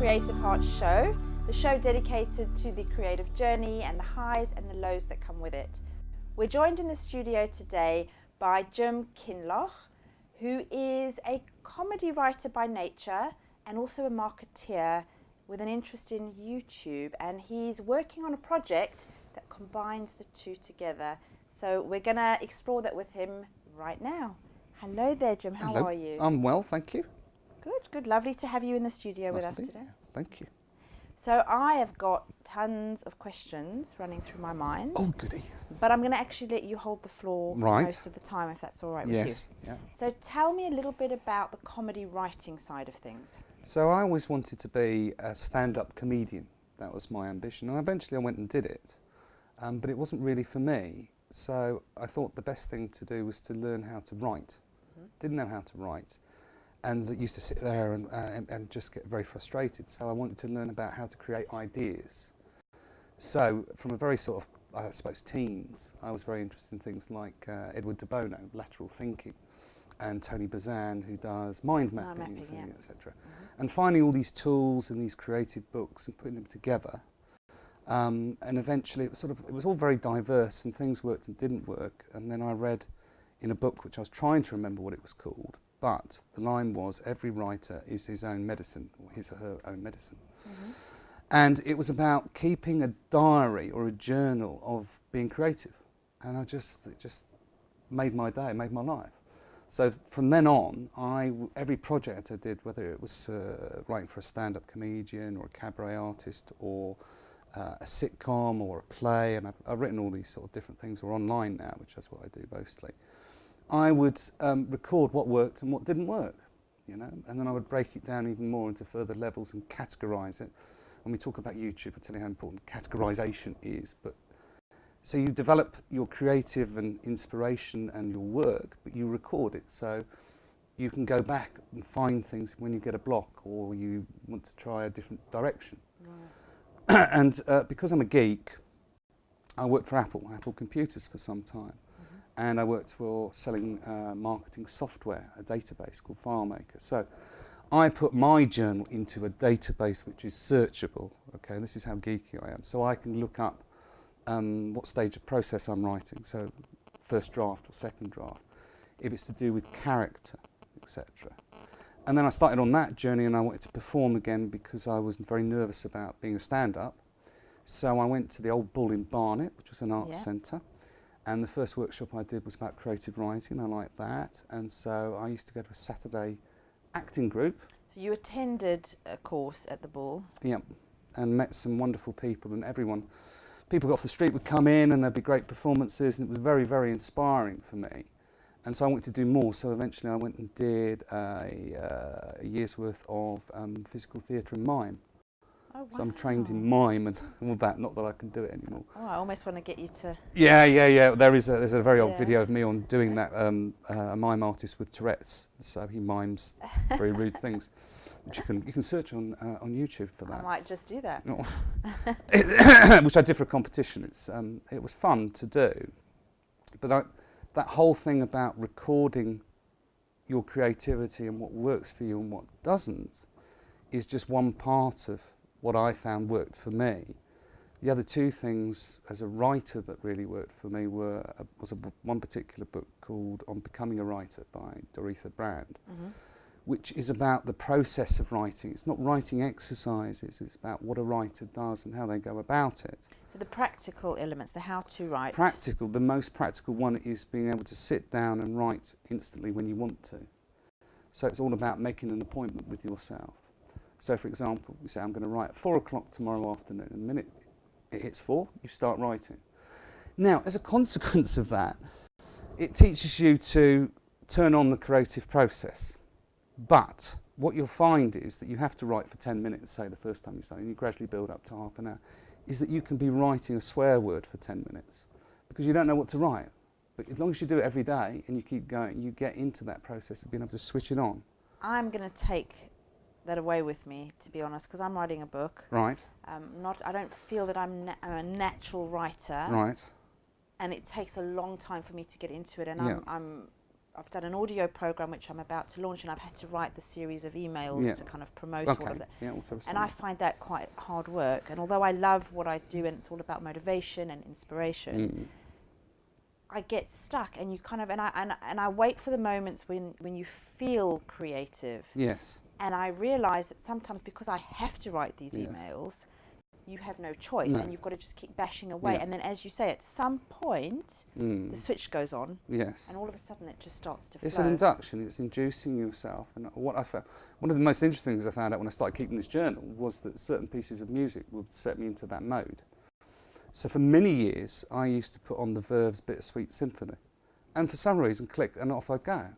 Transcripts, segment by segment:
Creative Herts show, the show dedicated to the creative journey and the highs and the lows that come with it. We're joined in the studio today by Kinloch, who is a comedy writer by nature and also a marketeer with an interest in YouTube, and he's working on a project that combines the two together. So we're going to explore that with him right now. Hello there, Jim. How Hello. are you? I'm well, thank you. Good. Lovely to have you in the studio with us today. Here. Thank you. So I have got tons of questions running through my mind. Oh, goody. But I'm going to actually let you hold the floor most of the time, if that's all right with you. Yes. Yeah. So tell me a little bit about the comedy writing side of things. So I always wanted to be a stand-up comedian. That was my ambition, and eventually I went and did it. But it wasn't really for me. So I thought the best thing to do was to learn how to write. Didn't know how to write, and used to sit there and just get very frustrated. So I wanted to learn about how to create ideas. So from a very sort of, I suppose, teens, I was very interested in things like Edward de Bono, lateral thinking, and Tony Bazan, who does mind mapping, etc. And finding all these tools and these creative books and putting them together. And eventually it was all very diverse, and things worked and didn't work. And then I read in a book, which I was trying to remember what it was called, but the line was, every writer is his own medicine, or his or her own medicine. And it was about keeping a diary or a journal of being creative. And it just made my day, made my life. So from then on, every project I did, whether it was writing for a stand-up comedian or a cabaret artist or a sitcom or a play, and I've written all these sort of different things, or online now, which is what I do mostly. I would record what worked and what didn't work, you know, and then I would break it down even more into further levels and categorise it. When we talk about YouTube, I tell you how important categorisation is. But so you develop your creative and inspiration and your work, but you record it, so you can go back and find things when you get a block or you want to try a different direction. And because I'm a geek, I worked for Apple Computers for some time. And I worked for selling marketing software, a database called FileMaker. So I put my journal into a database which is searchable. Okay, this is how geeky I am. So I can look up what stage of process I'm writing. So first draft or second draft, if it's to do with character, etc. And then I started on that journey, and I wanted to perform again because I was very nervous about being a stand-up. So I went to the old Bull in Barnet, which was an arts centre. And the first workshop I did was about creative writing. I liked that. And so I used to go to a Saturday acting group. So you attended a course at the Bull? Yep. And met some wonderful people, and people off the street would come in and there'd be great performances, and it was very, very inspiring for me. And so I wanted to do more. So eventually I went and did a year's worth of physical theatre and mime. Oh, wow. So I'm trained in mime and all that, not that I can do it anymore. Oh, I almost want to get you to... Yeah. There's a very old video of me on doing that, a mime artist with Tourette's. So he mimes very rude things, which you can search on YouTube for that. I might just do that. No. Which I did for a competition. It was fun to do. But that whole thing about recording your creativity and what works for you and what doesn't is just one part of what I found worked for me. The other two things as a writer that really worked for me was one particular book called On Becoming a Writer by Doretha Brand, which is about the process of writing. It's not writing exercises, it's about what a writer does and how they go about it. So the practical elements, the how to write. Practical, the most practical one is being able to sit down and write instantly when you want to. So it's all about making an appointment with yourself. So for example, you say, I'm going to write at 4 o'clock tomorrow afternoon, and the minute it hits 4, you start writing. Now, as a consequence of that, it teaches you to turn on the creative process. But what you'll find is that you have to write for 10 minutes, say the first time you start, and you gradually build up to half an hour, is that you can be writing a swear word for 10 minutes because you don't know what to write. But as long as you do it every day and you keep going, you get into that process of being able to switch it on. I'm going to take that away with me, to be honest, because I'm writing a book. Right. I don't feel that I'm a natural writer. Right. And it takes a long time for me to get into it, and I've done an audio program which I'm about to launch, and I've had to write the series of emails Yeah. to kind of promote all of that. Yeah, And I find that quite hard work. And although I love what I do and it's all about motivation and inspiration, I get stuck, and you kind of, and I wait for the moments when you feel creative. Yes. And I realise that sometimes, because I have to write these emails, you have no choice, and you've got to just keep bashing away. And then, as you say, at some point, the switch goes on. Yes. And all of a sudden, it just starts to flow. It's an induction. It's inducing yourself. And what I found, one of the most interesting things I found out when I started keeping this journal was that certain pieces of music would set me into that mode. So for many years, I used to put on the Verve's Bittersweet Symphony, and for some reason, click, and off I go.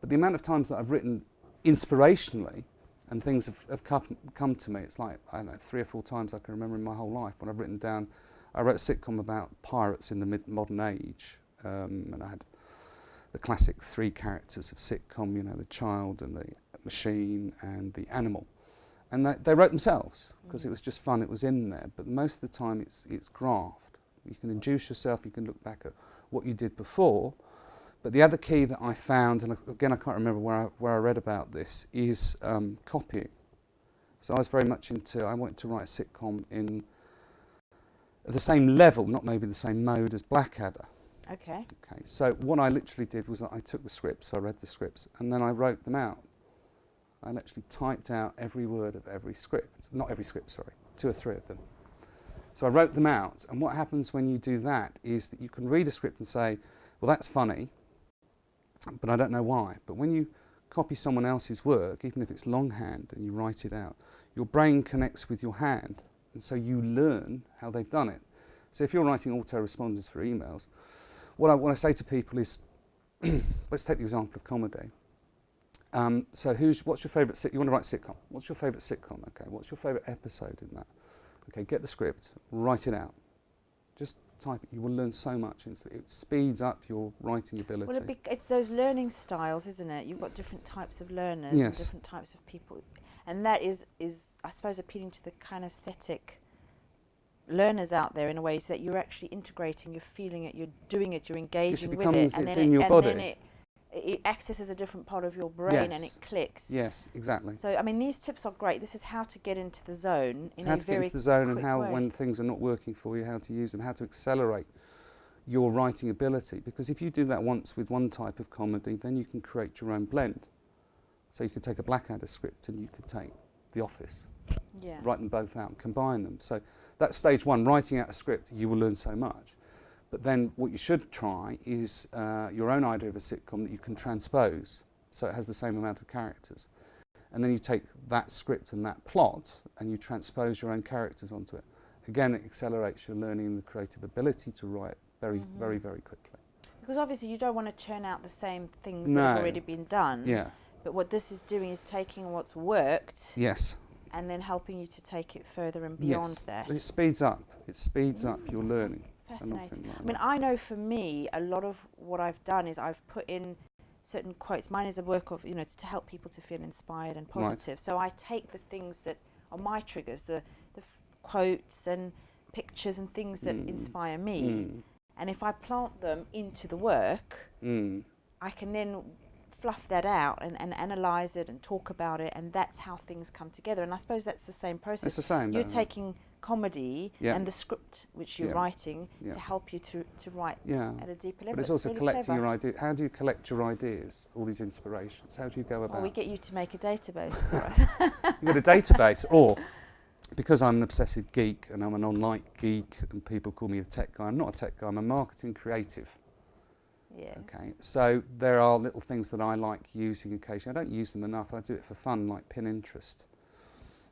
But the amount of times that I've written inspirationally, and things have come to me, it's like, I don't know, 3 or 4 times I can remember in my whole life when I've written down, I wrote a sitcom about pirates in the modern age, and I had the classic 3 characters of sitcom, you know, the child and the machine and the animal. And they wrote themselves, because it was just fun, it was in there. But most of the time it's graft. You can induce yourself, you can look back at what you did before. But the other key that I found, and again I can't remember where I read about this, is copying. So I was very much I wanted to write a sitcom at the same level, not maybe the same mode as Blackadder. Okay. Okay. So what I literally did was that I took the scripts, I read the scripts, and then I wrote them out. I actually typed out every word of every script. Not every script, sorry, 2 or 3 of them. So I wrote them out, and what happens when you do that is that you can read a script and say, well, that's funny, but I don't know why. But when you copy someone else's work, even if it's longhand, and you write it out, your brain connects with your hand, and so you learn how they've done it. So if you're writing autoresponders for emails, what I say to people is, let's take the example of comedy. So what's your favourite you want to write sitcom? What's your favourite sitcom? Okay, what's your favourite episode in that? Okay, get the script, write it out. Just type it. You will learn so much. It speeds up your writing ability. Well, it's those learning styles, isn't it? You've got different types of learners and different types of people. And that is, I suppose, appealing to the kinesthetic learners out there in a way, so that you're actually integrating, you're feeling it, you're doing it, you're engaging with it. And then in your body. Then it accesses a different part of your brain and it clicks. Yes, exactly. So, I mean, these tips are great. This is how to get into the zone in a very quick way. How to get into the zone, and how, when things are not working for you, how to use them, how to accelerate your writing ability. Because if you do that once with one type of comedy, then you can create your own blend. So you could take a Blackadder script and you could take The Office, write them both out and combine them. So that's stage 1, writing out a script. You will learn so much. But then what you should try is your own idea of a sitcom that you can transpose, so it has the same amount of characters. And then you take that script and that plot and you transpose your own characters onto it. Again, it accelerates your learning and the creative ability to write very, very, very quickly. Because obviously you don't want to churn out the same things that have already been done. Yeah. But what this is doing is taking what's worked. Yes. And then helping you to take it further and beyond that. It speeds up. It speeds up your learning. Fascinating. I mean, I know for me, a lot of what I've done is I've put in certain quotes. Mine is a work of, it's to help people to feel inspired and positive. Right. So I take the things that are my triggers, the quotes and pictures and things that inspire me. And if I plant them into the work, I can then fluff that out and analyse it and talk about it, and that's how things come together. And I suppose that's the same process. It's the same. You're taking comedy and the script which you're writing to help you to write at a deeper level. But it's also really collecting your ideas. How do you collect your ideas, all these inspirations? How do you go about it? Well, we get you to make a database for us. You've got a database, or because I'm an obsessive geek and I'm an online geek and people call me a tech guy, I'm not a tech guy, I'm a marketing creative. Yes. Okay, so there are little things that I like using occasionally. I don't use them enough, I do it for fun, like Pinterest.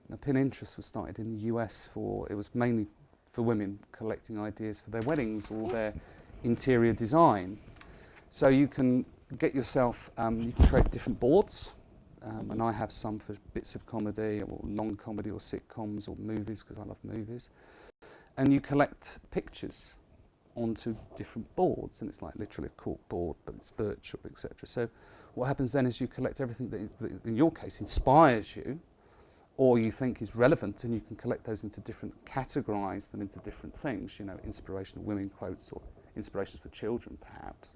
Now, Pinterest was started in the US it was mainly for women collecting ideas for their weddings or their interior design. So you can get yourself, you can create different boards, and I have some for bits of comedy or long comedy or sitcoms or movies, because I love movies. And you collect pictures onto different boards, and it's like literally a cork board, but it's virtual, etc. So what happens then is you collect everything that in your case inspires you, or you think is relevant, and you can collect those into categorise them into different things, inspirational women quotes or inspirations for children perhaps.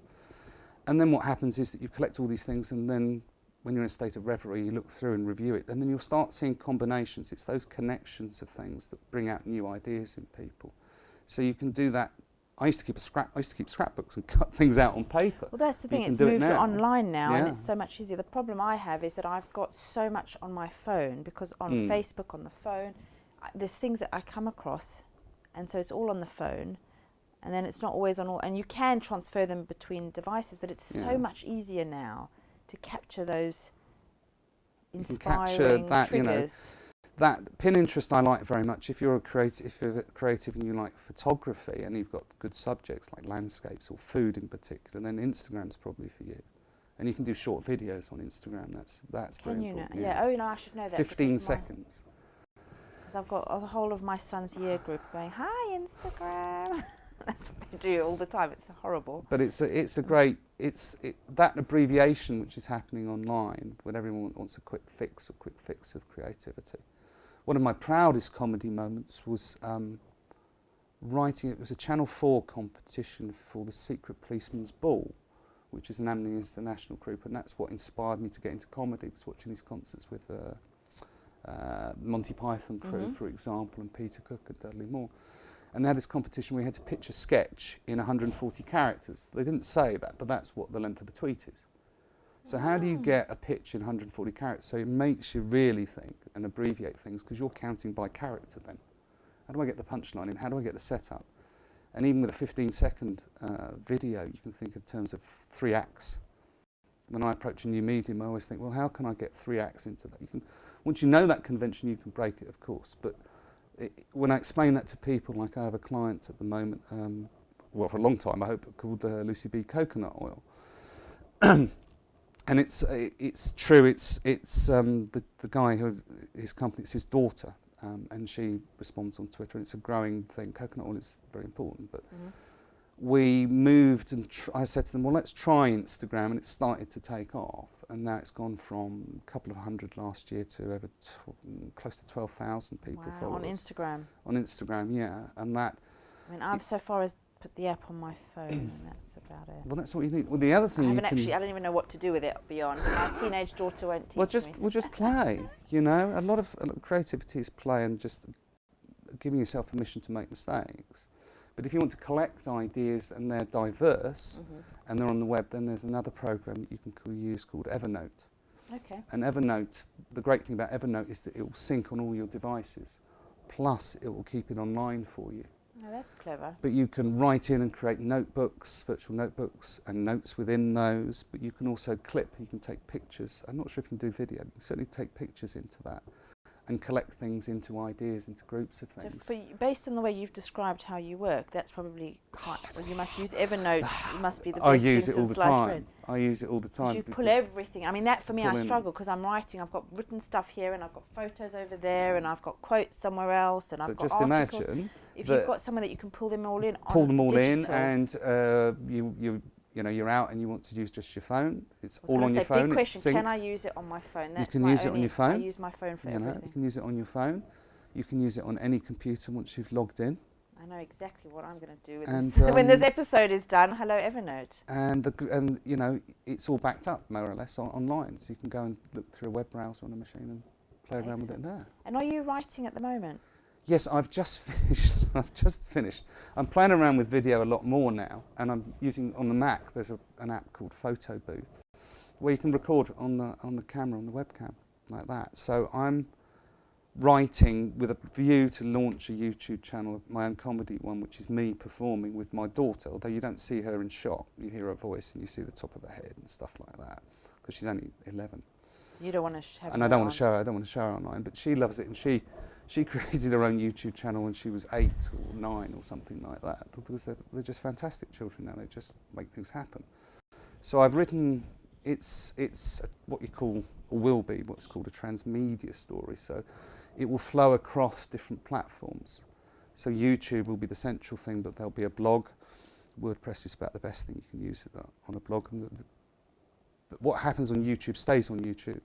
And then what happens is that you collect all these things, and then when you're in a state of reverie, you look through and review it, and then you'll start seeing combinations. It's those connections of things that bring out new ideas in people. So you can do that. I used to keep scrapbooks and cut things out on paper. Well, that's the thing. It's moved online now, yeah. and it's so much easier. The problem I have is that I've got so much on my phone, because on Facebook, on the phone, there's things that I come across, and so it's all on the phone, and then it's not always on all. And you can transfer them between devices, but it's so much easier now to capture those inspiring triggers. You know, that Pinterest I like very much. If you're a creative and you like photography and you've got good subjects like landscapes or food in particular, then Instagram's probably for you. And you can do short videos on Instagram. That's very important. Yeah. Oh no, I should know that. 15 seconds. Because I've got the whole of my son's year group going, "Hi Instagram." That's what I do all the time. It's horrible. But it's a great that abbreviation which is happening online when everyone wants a quick fix of creativity. One of my proudest comedy moments was writing. It was a Channel 4 competition for the Secret Policeman's Ball, which is an Amnesty International group, and that's what inspired me to get into comedy. Was watching these concerts with Monty Python crew, for example, and Peter Cook and Dudley Moore. And they had this competition where you had to pitch a sketch in 140 characters. They didn't say that, but that's what the length of a tweet is. So how do you get a pitch in 140 characters? So it makes you really think and abbreviate things, because you're counting by character then. How do I get the punchline in? How do I get the setup? And even with a 15-second video, you can think in terms of 3 acts. When I approach a new medium, I always think, well, how can I get 3 acts into that? Once you know that convention, you can break it, of course. But when I explain that to people, like I have a client at the moment, well, for a long time, I hope, called Lucy B. Coconut Oil. And it's true. It's the guy who his company. It's his daughter, and she responds on Twitter. And it's a growing thing. Coconut oil is very important. But we moved, and I said to them, well, let's try Instagram, and it started to take off. And now it's gone from a couple of hundred last year to over close to 12,000 people follow on us. Instagram. On Instagram, yeah, and that. I mean, I'm so far as put the app on my phone, and that's about it. Well, that's what you need. Well, the other thing I don't even know what to do with it beyond. My teenage daughter won't teach me. Well, just play. You know, a lot of creativity is play and just giving yourself permission to make mistakes. But if you want to collect ideas and they're diverse and they're on the web, then there's another program that you can use called Evernote. Okay. And Evernote, the great thing about Evernote is that it will sync on all your devices, plus it will keep it online for you. Oh, that's clever. But you can write in and create notebooks, virtual notebooks, and notes within those. But you can also clip, you can take pictures. I'm not sure if you can do video, but you can certainly take pictures into that and collect things into ideas, into groups of things. So based on the way you've described how you work, that's probably quite, well, you must use Evernote. It must be the best I use it all the sliced time. bread. I use it all the time. You pull everything. I mean, that for me, I struggle because I'm writing. I've got written stuff here, and I've got photos over there, and I've got quotes somewhere else, and I've got articles. Imagine if you've got somewhere that you can pull them all in. Pull them all digital. in, and you know, you're out and you want to use just your phone. It's all on your phone. Big question: it's synced. can I use it on my phone? That's you can use it on your phone. I use my phone for everything. You can use it on your phone. You can use it on any computer once you've logged in. I know exactly what I'm going to do with this. When this episode is done, hello Evernote. And you know, it's all backed up more or less online, so you can go and look through a web browser on a machine and play around with it there. And are you writing at the moment? Yes, I've just finished. I'm playing around with video a lot more now, and I'm using on the Mac. There's an app called Photo Booth, where you can record on the camera, on the webcam, like that. So I'm writing with a view to launch a YouTube channel, my own comedy one, which is me performing with my daughter. Although you don't see her in shot, you hear her voice and you see the top of her head and stuff like that, because she's only 11. You don't want to have. And I don't want to show her. I don't want to show her online, but she loves it, and she created her own YouTube channel when she was 8 or 9 or something like that, because they're just fantastic children now. They just make things happen. So I've written, it's what you call, or will be, what's called a transmedia story. So it will flow across different platforms. So YouTube will be the central thing, but there'll be a blog. WordPress is about the best thing you can use on a blog. But what happens on YouTube stays on YouTube.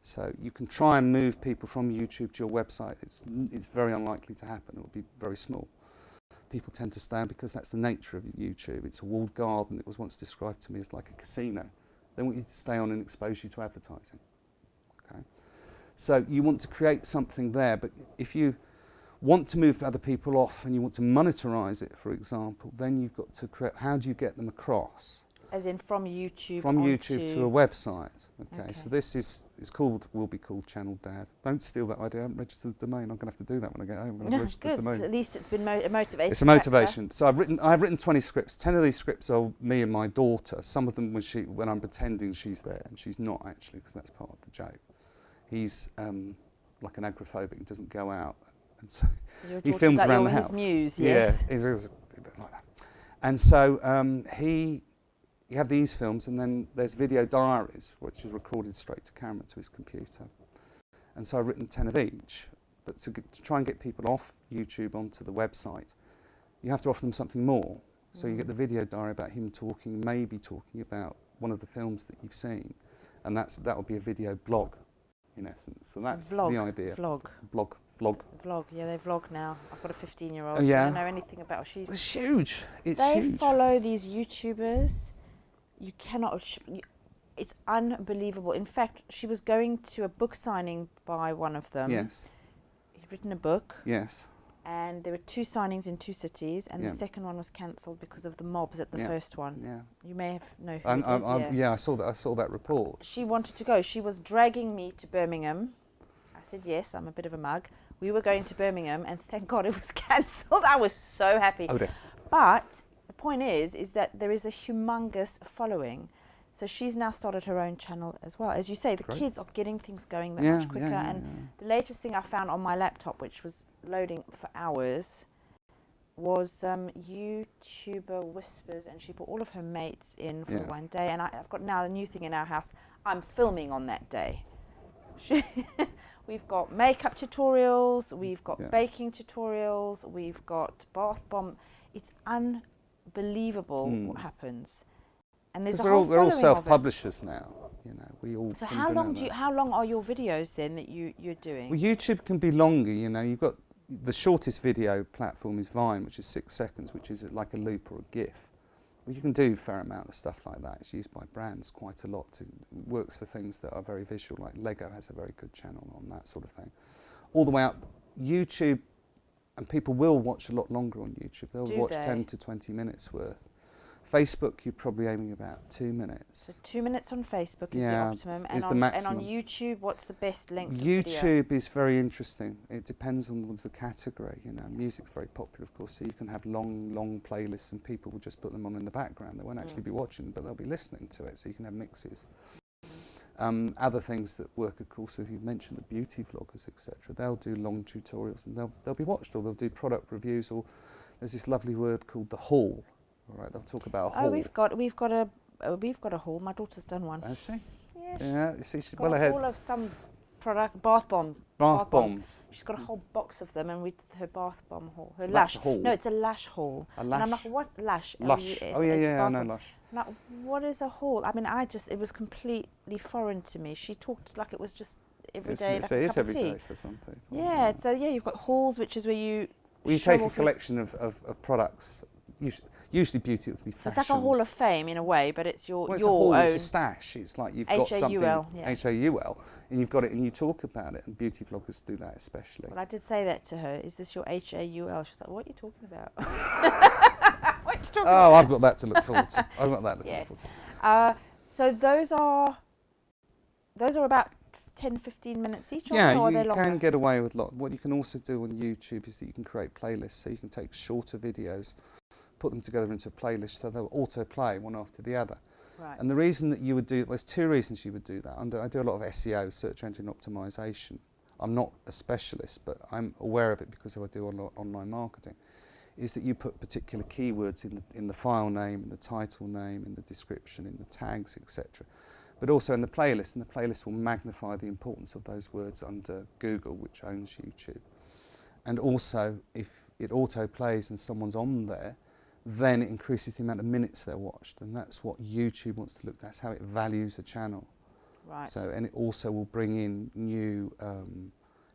So you can try and move people from YouTube to your website. It's very unlikely to happen. It will be very small. people tend to stay on because that's the nature of YouTube. It's a walled garden. It was once described to me as like a casino. They want you to stay on and expose you to advertising. Okay? So you want to create something there, but if you want to move other people off and you want to monetize it, for example, then you've got to create, how do you get them across? As in from YouTube From YouTube to a website. Okay, so this will be called Channel Dad. Don't steal that idea. I haven't registered the domain. I'm going to have to do that when I get home. I'm going to register the domain. At least it's been a motivation. It's a motivation. So I've written 20 scripts. 10 of these scripts are me and my daughter. Some of them when I'm pretending she's there, and she's not actually, because that's part of the joke. He's like an agoraphobic. He doesn't go out, and so he films around the house. His muse, yes. Yeah, he's a bit like that. And so you have these films, and then there's video diaries, which is recorded straight to camera to his computer. And so I've written 10 of each. But to try and get people off YouTube onto the website, you have to offer them something more. So you get the video diary about him talking, maybe talking about one of the films that you've seen, and that will be a video blog, in essence. So that's the idea. Vlog. Yeah, they vlog now. I've got a 15-year-old. Yeah. I don't know anything about her. It's huge. They follow these YouTubers. You cannot. It's unbelievable. In fact, she was going to a book signing by one of them. Yes. He'd written a book. Yes. And there were 2 signings in 2 cities, and the second one was cancelled because of the mobs at the first one. Yeah. You may know who it is. Yeah, I saw that report. She wanted to go. She was dragging me to Birmingham. I said yes. I'm a bit of a mug. We were going to Birmingham, and thank God it was cancelled. I was so happy. Oh dear. But the point is that there is a humongous following. So she's now started her own channel as well. As you say, the kids are getting things going that much quicker. And the latest thing I found on my laptop, which was loading for hours, was YouTuber Whispers, and she put all of her mates in for one day. And I've got now a new thing in our house. I'm filming on that day. We've got makeup tutorials, we've got baking tutorials, we've got bath bomb. It's unbelievable what happens. And there's a whole we're all self-publishers now, you know. We all. So how long are your videos then that you're doing? Well, YouTube can be longer, you know. You've got the shortest video platform is Vine, which is 6 seconds, which is like a loop or a GIF. Well, you can do a fair amount of stuff like that. It's used by brands quite a lot. It works for things that are very visual, like Lego has a very good channel on that sort of thing. All the way up, YouTube, and people will watch a lot longer on YouTube. They'll watch 10 to 20 minutes worth. Facebook, you're probably aiming about 2 minutes. So 2 minutes on Facebook is the optimum. And the maximum. And on YouTube, what's the best length YouTube video? is very interesting. It depends on the category. You know, music's very popular, of course, so you can have long playlists and people will just put them on in the background. They won't actually be watching, but they'll be listening to it, so you can have mixes. Other things that work, of course, if you've mentioned the beauty vloggers, etc., they'll do long tutorials and they'll be watched, or they'll do product reviews, or there's this lovely word called the haul. All right, they'll talk about a haul. Oh, we've got a haul. My daughter's done one. Has she? Yeah. Yeah. You see, she's got well ahead. All of some product bath bombs. She's got a whole box of them, and we did her bath bomb haul. Her so lash. That's a haul. No, it's a lash haul. A lash. And I'm like, what lash? Lush. L-U-S. Oh yeah, I know Lush. I'm like, what is a haul? I mean, it was completely foreign to me. She talked like it was just every day. So it is every day for some people. Yeah. So you've got hauls, which is where you. Well, you take a collection of products. Usually beauty would be fashions. It's like a hall of fame in a way, but it's your it's a haul, own. It's a stash. It's like you've got something, H-A-U-L, and you've got it and you talk about it, and beauty vloggers do that especially. Well, I did say that to her. Is this your H-A-U-L? She was like, what are you talking about? What are you talking about? I've got that to look forward to. I've got that to look forward to. So those are about 10, 15 minutes each? Yeah, or are they you longer? can get away with a lot. What you can also do on YouTube is that you can create playlists, so you can take shorter videos, put them together into a playlist so they'll auto-play one after the other. Right. And the reason that you would do, there's 2 reasons you would do that. I do a lot of SEO, search engine optimization. I'm not a specialist, but I'm aware of it because I do a lot of online marketing. Is that you put particular keywords in the file name, in the title name, in the description, in the tags, etc. But also in the playlist, and the playlist will magnify the importance of those words under Google, which owns YouTube. And also, if it auto-plays and someone's on there, then it increases the amount of minutes they're watched, and that's what YouTube wants to look at. That's how it values a channel. Right. So, and it also will bring in new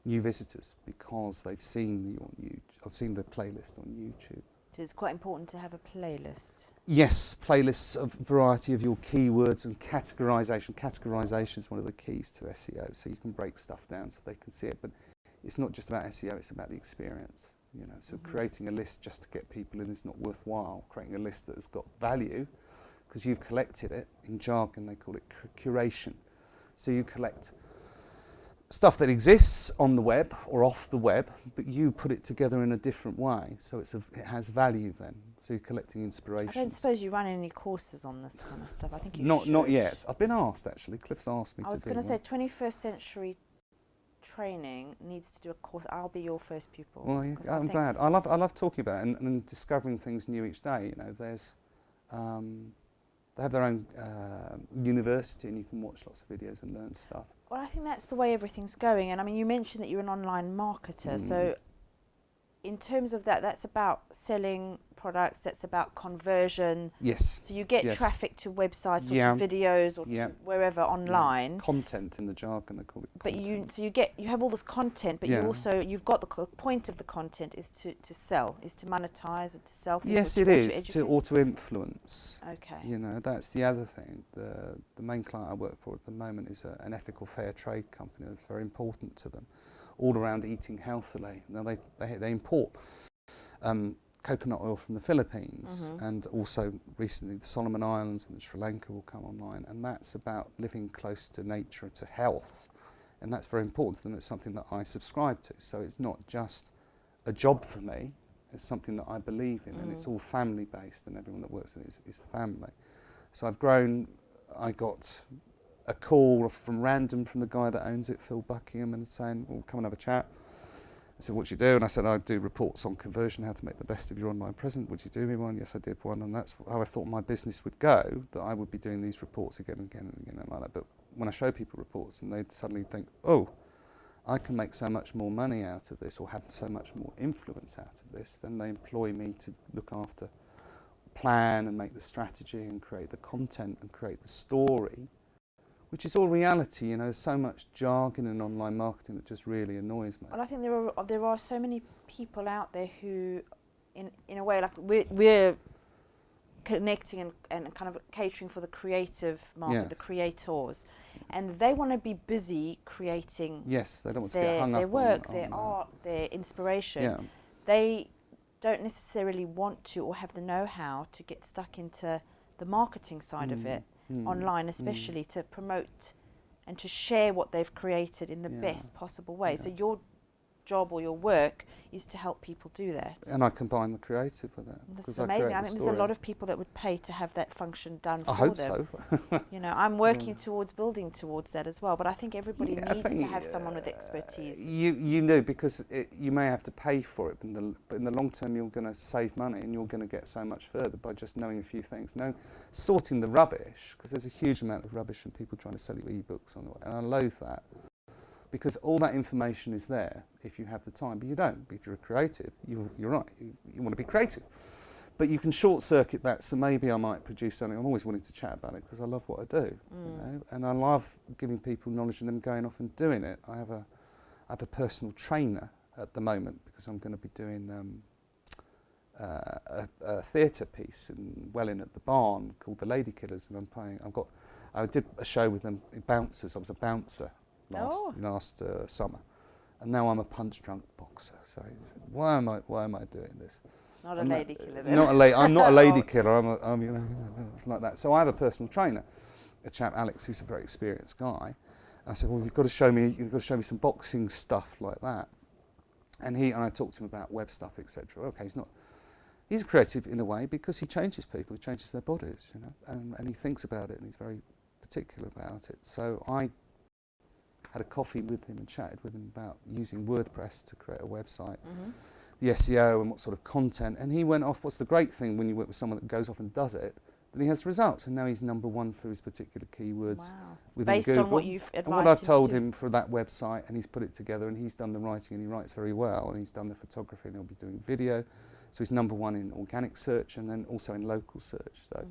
visitors because they've seen the playlist on YouTube. So it's quite important to have a playlist. Yes, playlists of variety of your keywords and categorization. Categorization is one of the keys to SEO, so you can break stuff down so they can see it. But it's not just about SEO; it's about the experience. You know, so creating a list just to get people in is not worthwhile. Creating a list that has got value, because you've collected it. In jargon, they call it curation. So you collect stuff that exists on the web or off the web, but you put it together in a different way, so it has value then. So you're collecting inspiration. I don't suppose you run any courses on this kind of stuff. I think you should. Not yet. I've been asked, actually. Cliff's asked me to do I was going to say 21st century training needs to do a course. I'll be your first pupil. Well, I'm glad. I love talking about it and discovering things new each day. You know, there's they have their own university, and you can watch lots of videos and learn stuff. Well, I think that's the way everything's going. And I mean, you mentioned that you're an online marketer. So in terms of that, that's about selling products, that's about conversion. Yes. So you get traffic to websites or to videos or to wherever online. Content in the jargon, they call it. But you have all this content, but you've got the point of the content is to sell, is to monetize and to sell. Yes, it is to influence. Okay. You know, that's the other thing. The main client I work for at the moment is an ethical fair trade company. That's very important to them, all around eating healthily. Now they import coconut oil from the Philippines, and also recently the Solomon Islands and Sri Lanka will come online, and that's about living close to nature, to health, and that's very important to them. It's something that I subscribe to, so it's not just a job for me, it's something that I believe in, and it's all family based, and everyone that works in it is family. So I've grown. I got a call from the guy that owns it, Phil Buckingham, and saying, well, come and have a chat. I said, what do you do? And I said, I do reports on conversion, how to make the best of your online presence. Would you do me one? Yes, I did one, and that's how I thought my business would go, that I would be doing these reports again and again and again and like that. But when I show people reports and they suddenly think, oh, I can make so much more money out of this or have so much more influence out of this, then they employ me to look after, plan and make the strategy and create the content and create the story, which is all reality. You know, there's so much jargon in online marketing that just really annoys me. Well, I think there are so many people out there who, in a way, like we're connecting and kind of catering for the creative market, the creators, and they want to be busy creating. Yes, they don't want to get hung up their work, on their art, their inspiration. Yeah. They don't necessarily want to or have the know-how to get stuck into the marketing side of it. Online especially, to promote and to share what they've created in the best possible way. So your job or your work is to help people do that. And I combine the creative with that. That's amazing. I think there's a lot of people that would pay to have that function done for them. I hope so. You know, I'm working building towards that as well, but I think everybody needs to have someone with expertise. You do, because you may have to pay for it, but in the long term you're going to save money and you're going to get so much further by just knowing a few things. Sorting the rubbish, because there's a huge amount of rubbish and people trying to sell you ebooks on the way, and I loathe that. Because all that information is there if you have the time, but you don't. If you're a creative, you're right, you want to be creative. But you can short circuit that, so maybe I might produce something. I'm always willing to chat about it because I love what I do, you know? And I love giving people knowledge and them going off and doing it. I have a personal trainer at the moment because I'm going to be doing a theatre piece in Welling at the Barn called The Lady Killers, and I did a show with them, bouncers. I was a bouncer last summer, and now I'm a punch-drunk boxer. So why am I doing this? Not a lady killer. Then. I'm not a lady killer. I'm you know, like that. So I have a personal trainer, a chap Alex, who's a very experienced guy. And I said, well, you've got to show me some boxing stuff like that. And I talked to him about web stuff, etc. Okay, he's creative in a way because he changes people, he changes their bodies, you know, and he thinks about it and he's very particular about it. So I had a coffee with him and chatted with him about using WordPress to create a website, the SEO and what sort of content. And he went off, what's the great thing when you work with someone that goes off and does it, then he has results. And now he's #1 for his particular keywords within Based Google. on what you've advised and what I've told him him for that website, and he's put it together, and he's done the writing, and he writes very well, and he's done the photography, and he'll be doing video. So he's #1 in organic search and then also in local search. So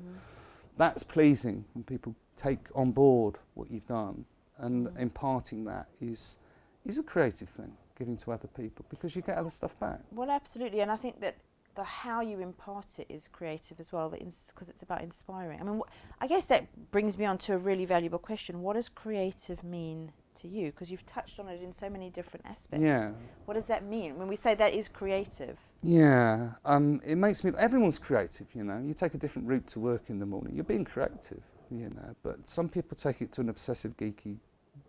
that's pleasing when people take on board what you've done. And imparting that is a creative thing, giving to other people, because you get other stuff back. Well, absolutely, and I think that the how you impart it is creative as well, because it's about inspiring. I mean, I guess that brings me on to a really valuable question. What does creative mean to you? Because you've touched on it in so many different aspects. Yeah. What does that mean when we say that is creative? Yeah, it makes me, everyone's creative, you know. You take a different route to work in the morning, you're being creative, you know. But some people take it to an obsessive geeky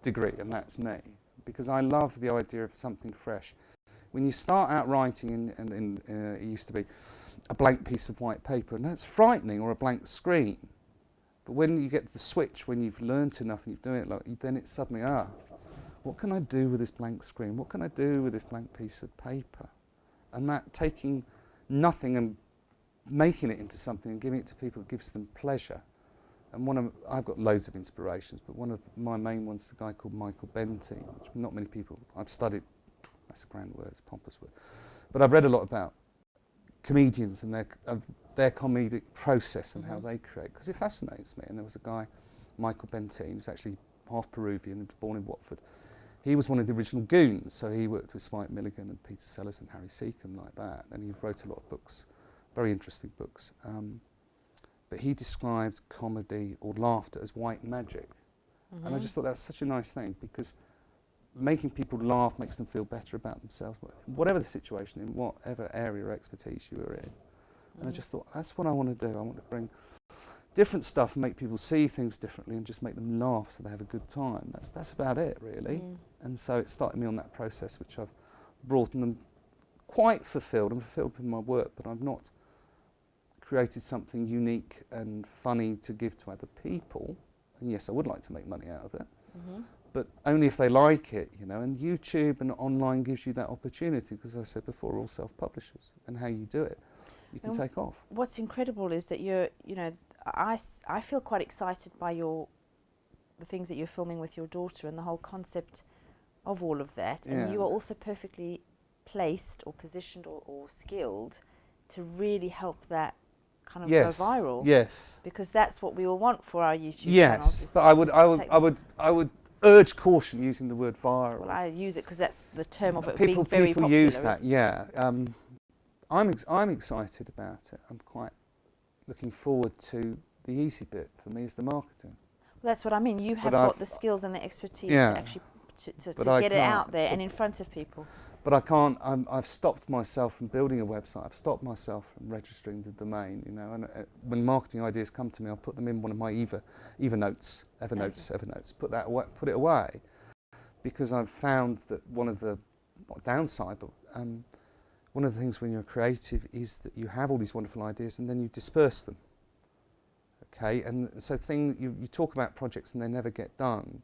degree, and that's me. Because I love the idea of something fresh. When you start out writing, and it used to be a blank piece of white paper, and that's frightening, or a blank screen. But when you get the switch, when you've learnt enough and you're doing it, then it's suddenly, what can I do with this blank screen? What can I do with this blank piece of paper? And that taking nothing and making it into something and giving it to people gives them pleasure. And I've got loads of inspirations, but one of my main ones is a guy called Michael Benteen, which not many people, I've studied, that's a grand word, it's a pompous word, but I've read a lot about comedians and their comedic process and how they create, because it fascinates me. And there was a guy, Michael Benteen, who's actually half Peruvian and was born in Watford. He was one of the original Goons, so he worked with Spike Milligan and Peter Sellers and Harry Seacombe like that, and he wrote a lot of books, very interesting books. But he described comedy or laughter as white magic. And I just thought that was such a nice thing, because making people laugh makes them feel better about themselves, whatever the situation, in whatever area or expertise you are in. And I just thought, that's what I want to do. I want to bring different stuff and make people see things differently and just make them laugh so they have a good time. That's about it, really. And so it started me on that process, which I've brought, and I'm quite fulfilled. I'm fulfilled with my work, but I've not created something unique and funny to give to other people. And yes, I would like to make money out of it, but only if they like it, you know. And YouTube and online gives you that opportunity, because as I said before, all self-publishers, and how you do it, you can take off. What's incredible is that I feel quite excited by the things that you're filming with your daughter and the whole concept of all of that. And you are also perfectly placed or positioned or skilled to really help that kind of go viral. Yes. Because that's what we all want for our YouTube channels. Yes, but I would urge caution using the word viral. Well, I use it because that's the term of it being very people popular. Use that, yeah. I'm excited about it. I'm quite looking forward to the easy bit. For me is the marketing. Well, that's what I mean. You have got the skills and the expertise to actually to get it out there and in front of people. But I can't. I've stopped myself from building a website. I've stopped myself from registering the domain. You know, and when marketing ideas come to me, I'll put them in one of my Evernotes. Put it away, because I've found that one of the downside, but one of the things when you're creative is that you have all these wonderful ideas and then you disperse them. Okay, and so you talk about projects and they never get done.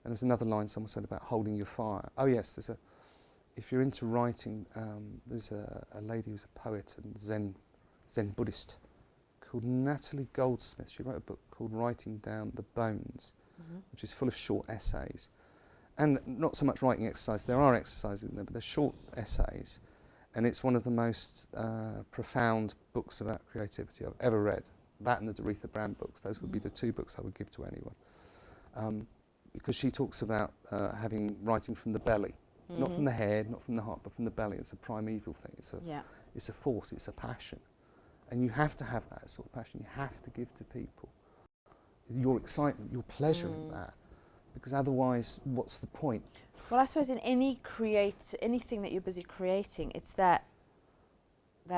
And there's another line someone said about holding your fire. Oh yes, if you're into writing, there's a lady who's a poet and Zen Buddhist called Natalie Goldsmith. She wrote a book called Writing Down the Bones, which is full of short essays. And not so much writing exercise, there are exercises in there, but they're short essays. And it's one of the most profound books about creativity I've ever read. That and the Doretha Brand books, those would be the two books I would give to anyone. Because she talks about writing from the belly. Not from the head, not from the heart, but from the belly. It's a primeval thing. It's a force, it's a passion. And you have to have that sort of passion. You have to give to people your excitement, your pleasure in that. Because otherwise, what's the point? Well, I suppose in anything that you're busy creating, it's that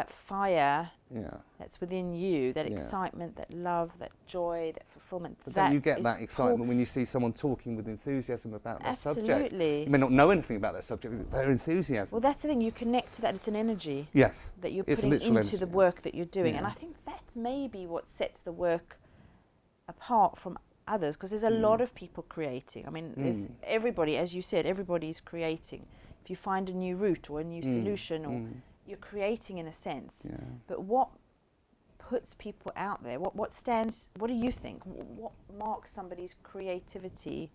fire that's within you, that excitement, that love, that joy, that fulfillment. But don't you get that excitement when you see someone talking with enthusiasm about their subject? You may not know anything about their subject, but their enthusiasm. Well, that's the thing, you connect to that, it's an energy. Yes. That you're putting into the work that you're doing. And I think that's maybe what sets the work apart from others, because there's a lot of people creating. I mean, there's everybody, as you said, everybody's creating. If you find a new route or a new solution, or you're creating in a sense. But what puts people out there? What do you think? What marks somebody's creativity?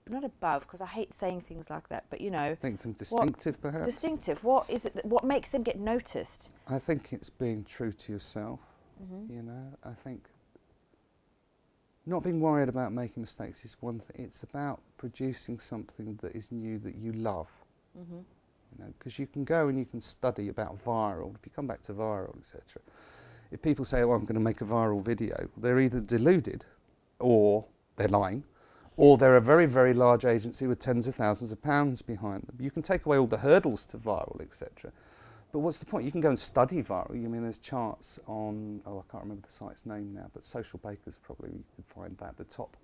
Not above, because I hate saying things like that, but you know. Makes them distinctive, perhaps. Distinctive. What is it? What makes them get noticed? I think it's being true to yourself. You know, I think not being worried about making mistakes is one thing. It's about producing something that is new, that you love. you know, because you can go and you can study about viral. If you come back to viral, etc. If people say, "Oh, I'm going to make a viral video," they're either deluded, or they're lying, or they're a very, very large agency with tens of thousands of pounds behind them. You can take away all the hurdles to viral, etc. But what's the point? You can go and study viral. I mean, there's charts on, I can't remember the site's name now, but Social Bakers probably, you can find that, the top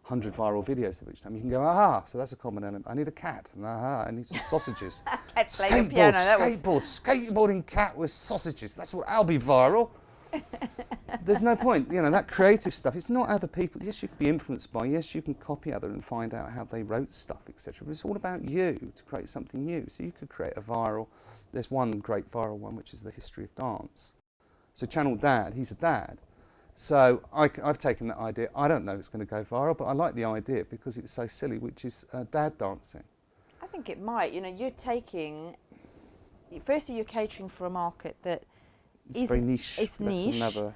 100 viral videos of each time. You can go, aha, so that's a common element. I need a cat, and aha, I need some sausages. Skateboarding cat with sausages. That's what, I'll be viral. There's no point, you know, that creative stuff. It's not other people. Yes, you can be influenced by, yes, you can copy other and find out how they wrote stuff, etc. But it's all about you to create something new. So you could create a viral. There's one great viral one, which is the history of dance. So Channel Dad, he's a dad. So I've taken that idea. I don't know if it's going to go viral, but I like the idea because it's so silly, which is dad dancing. I think it might. You know, you're taking, firstly, you're catering for a market that it's very niche. It's niche. Another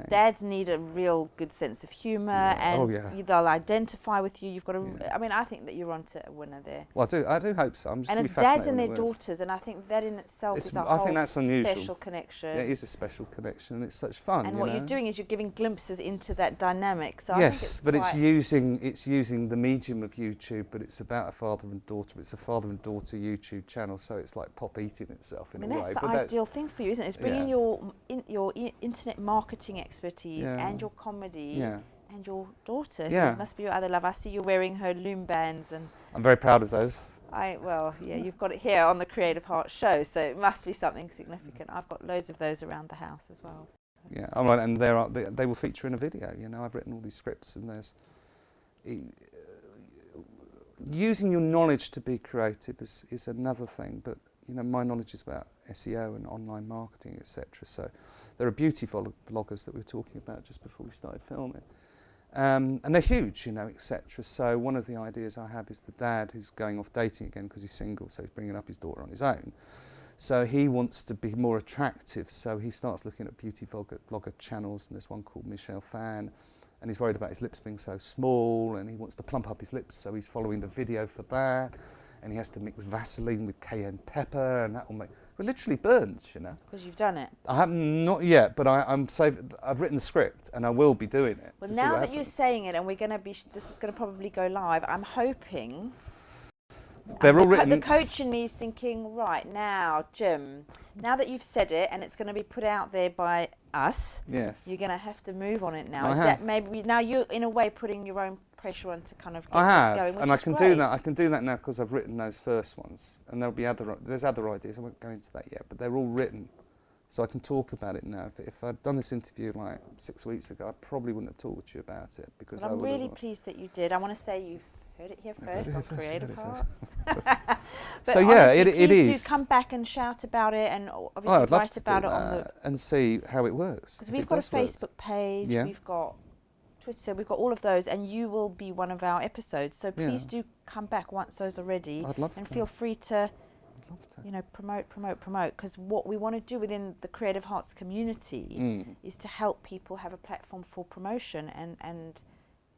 Dads need a real good sense of humour, and they'll identify with you. You've got to. I mean, I think that you're onto a winner there. Well, I do hope so. I'm just and it's dads and their daughters, and I think that in itself is a whole special connection. Yeah, it is a special connection, and it's such fun. And what you're doing is you're giving glimpses into that dynamic. So yes, but it's using the medium of YouTube, but it's about a father and daughter. It's a father and daughter YouTube channel, so it's like pop eating itself in a way. That's the ideal thing for you, isn't it? It's bringing your internet marketing expertise and your comedy and your daughter. Who must be your other love. I see you wearing her loom bands, and I'm very proud of those. You've got it here on the Creative Herts show, so it must be something significant. I've got loads of those around the house as well. So. Yeah, and they will feature in a video. You know, I've written all these scripts, and there's using your knowledge to be creative is another thing. But you know, my knowledge is about SEO and online marketing, etc. So there are beauty bloggers that we were talking about just before we started filming. And they're huge, you know, etc. So one of the ideas I have is the dad who's going off dating again because he's single, so he's bringing up his daughter on his own. So he wants to be more attractive, so he starts looking at beauty blogger channels, and there's one called Michelle Fan, and he's worried about his lips being so small, and he wants to plump up his lips, so he's following the video for that, and he has to mix Vaseline with cayenne pepper, and that will make... It literally burns, you know. Because you've done it. I haven't, not yet, but I've written the script, and I will be doing it. Well, now that you're saying it, and we're going to be, this is going to probably go live, I'm hoping... They're all written. The coach in me is thinking, right, now, Jim, now that you've said it, and it's going to be put out there by us, yes, you're going to have to move on it now. That maybe now you're, in a way, putting your own pressure on to kind of get this going, which and I is can great. do that. I can do that now because I've written those first ones, and there'll be there's other ideas. I won't go into that yet, but they're all written, so I can talk about it now. If I'd done this interview like 6 weeks ago, I probably wouldn't have talked to you about it because I'm really pleased that you did. I want to say you've heard it here first on Creative Herts. So yeah, it is. Please do come back and shout about it, and obviously write about it on the and see how it works. Because we've got a Facebook page, we've got Twitter, we've got all of those, and you will be one of our episodes. So please do come back once those are ready. I'd love and to. feel free to, you know, promote. Because what we want to do within the Creative Herts community is to help people have a platform for promotion and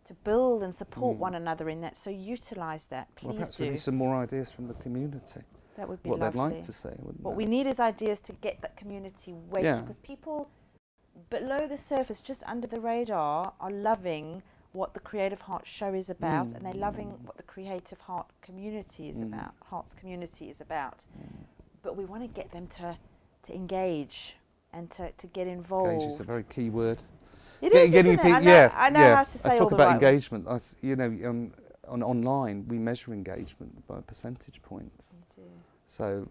to build and support one another in that. So utilise that, please. Well, perhaps we need some more ideas from the community. That would be what lovely. They'd like to see. What we need is ideas to get that community weight, because people below the surface, just under the radar, are loving what the Creative Herts show is about, and they're loving what the Creative Herts community is about. But we want to get them to engage and to get involved. Engage is a very key word. It is, isn't it? I know how to say all the right. I talk about engagement. You know, on online we measure engagement by percentage points. You do. So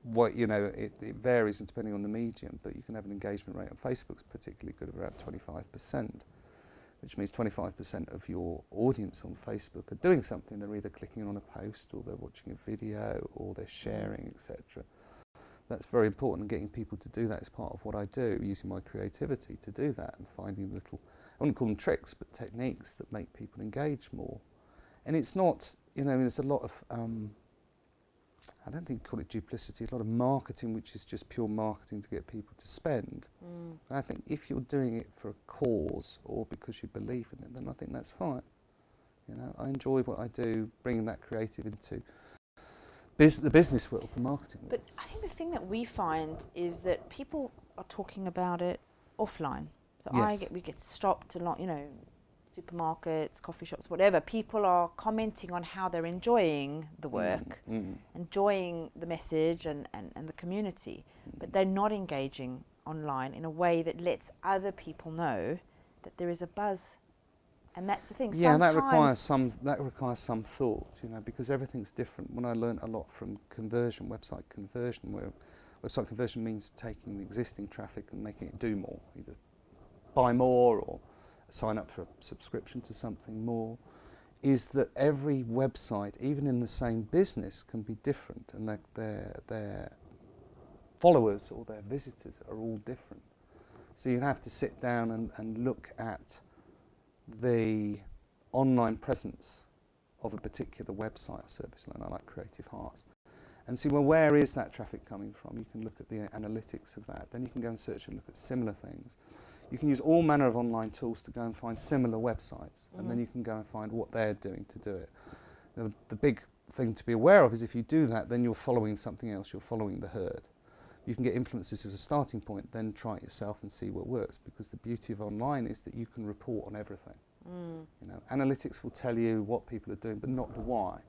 what, you know, it varies depending on the medium, but you can have an engagement rate on Facebook's particularly good of around 25%, which means 25% of your audience on Facebook are doing something. They're either clicking on a post, or they're watching a video, or they're sharing, etc. That's very important, getting people to do that is part of what I do, using my creativity to do that, and finding little, I wouldn't call them tricks, but techniques that make people engage more. And it's not, you know, there's a lot of, I don't think you call it duplicity, a lot of marketing which is just pure marketing to get people to spend. And I think if you're doing it for a cause or because you believe in it, then I think that's fine. You know, I enjoy what I do, bringing that creative into the business world, the marketing world. But I think the thing that we find is that people are talking about it offline. So Yes. we get stopped a lot, supermarkets, coffee shops, whatever. People are commenting on how they're enjoying the work, enjoying the message and the community, but they're not engaging online in a way that lets other people know that there is a buzz. And that's the thing. Yeah, Sometimes that requires some thought, because everything's different. When I learned a lot from website conversion, where website conversion means taking the existing traffic and making it do more, either buy more or sign up for a subscription to something more, is that every website, even in the same business, can be different, and their followers or their visitors are all different. So you have to sit down and look at the online presence of a particular website or service line, like Creative Herts, and see, well, where is that traffic coming from? You can look at the analytics of that. Then you can go and search and look at similar things. You can use all manner of online tools to go and find similar websites, and then you can go and find what they're doing to do it. Now, the big thing to be aware of is if you do that, then you're following something else, you're following the herd. You can get influencers as a starting point, then try it yourself and see what works, because the beauty of online is that you can report on everything. Analytics will tell you what people are doing, but not the why.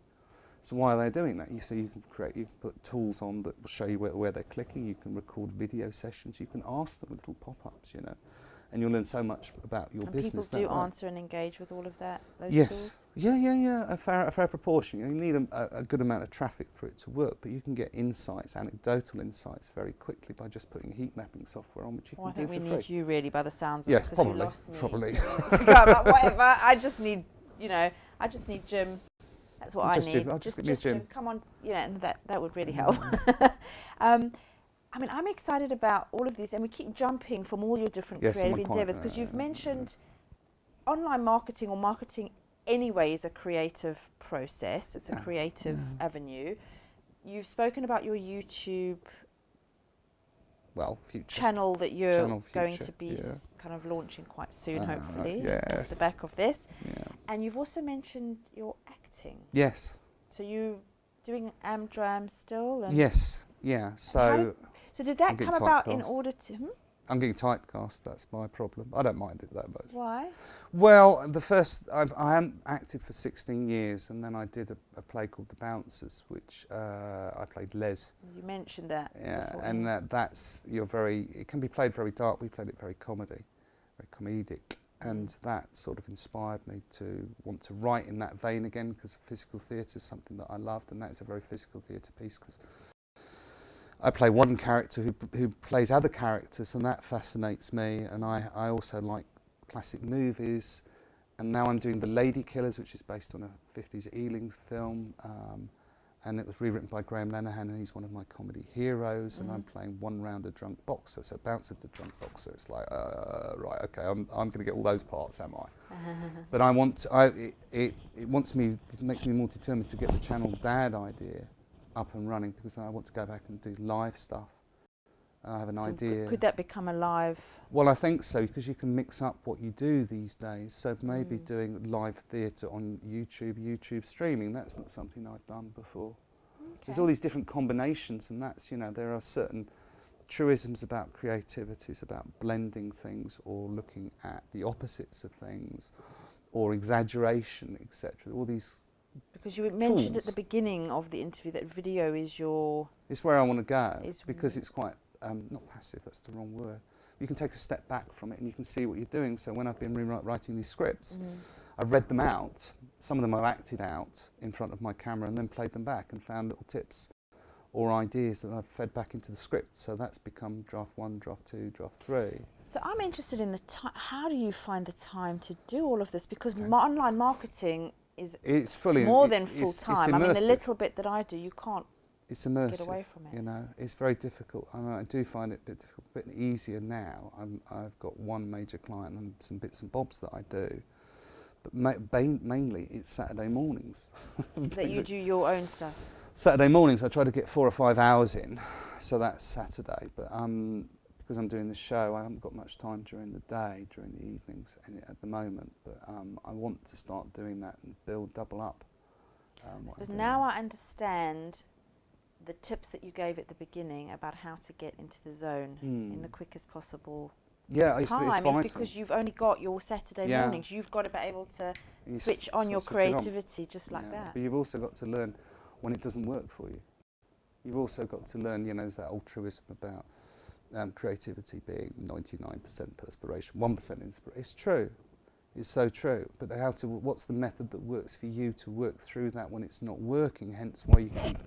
So why are they doing that? You can put tools on that will show you where they're clicking. You can record video sessions. You can ask them little pop-ups, and you'll learn so much about your business. People do answer and engage with all of that. Those yes. tools? Yeah. A fair proportion. You need a good amount of traffic for it to work, but you can get insights, anecdotal insights, very quickly by just putting heat mapping software on, which you can do for free. I think we need you really, by the sounds of yes, it, because probably, you lost me probably. 2 minutes ago. But whatever. I just need Jim. That's what I need. I'll just give you Jim. Come on, and that would really help. I'm excited about all of this, and we keep jumping from all your different creative endeavours, because you've mentioned online marketing, or marketing anyway, is a creative process. It's a creative avenue. You've spoken about your YouTube channel that you're going to be kind of launching quite soon, hopefully, off the back of this. Yeah. And you've also mentioned your acting. Yes. So you doing Amdram still? And yes. Yeah. So did that come about in order to? I'm getting typecast. That's my problem. I don't mind it that much. Why? Well, I hadn't acted for 16 years, and then I did a play called The Bouncers, which I played Les. You mentioned that. Yeah, before, and it can be played very dark. We played it very comedic, and that sort of inspired me to want to write in that vein again, because physical theatre is something that I loved, and that is a very physical theatre piece, because I play one character who plays other characters, and that fascinates me. And I also like classic movies, and now I'm doing The Lady Killers, which is based on a 50s Ealing film, and it was rewritten by Graham Lenehan, and he's one of my comedy heroes. And I'm playing one rounder drunk boxer, so Bouncer the drunk boxer. It's like, right, okay, I'm going to get all those parts, am I? But it makes me more determined to get the channel Dad idea up and running, because then I want to go back and do live stuff. I have an idea. Could that become a live? Well, I think so, because you can mix up what you do these days. So maybe doing live theatre on YouTube streaming, that's not something I've done before. Okay. There's all these different combinations, and that's, there are certain truisms about creativity. It's about blending things, or looking at the opposites of things, or exaggeration, etc. All these because you mentioned at the beginning of the interview that video is your... It's where I want to go, because it's quite, not passive, that's the wrong word. You can take a step back from it and you can see what you're doing. So when I've been writing these scripts, I've read them out. Some of them I've acted out in front of my camera and then played them back and found little tips or ideas that I've fed back into the script. So that's become draft 1, draft 2, draft 3. So I'm interested in how do you find the time to do all of this? Because online marketing it's fully more than full time. I mean, the little bit that I do, you can't get away from it. It's very difficult. I do find it a bit difficult, a bit easier now. I've got one major client and some bits and bobs that I do, but mainly it's Saturday mornings. That you do your own stuff? Saturday mornings I try to get 4 or 5 hours in, so that's Saturday, but because I'm doing the show, I haven't got much time during the day, during the evenings at the moment, but I want to start doing that and double up. Now I understand the tips that you gave at the beginning about how to get into the zone in the quickest possible time is because you've only got your Saturday mornings. You've got to be able to switch on your creativity just like that. But you've also got to learn when it doesn't work for you. You've also got to learn, you know, there's that old truism about creativity being 99% perspiration, 1% inspiration. It's true. It's so true. But what's the method that works for you to work through that when it's not working? Hence why you keep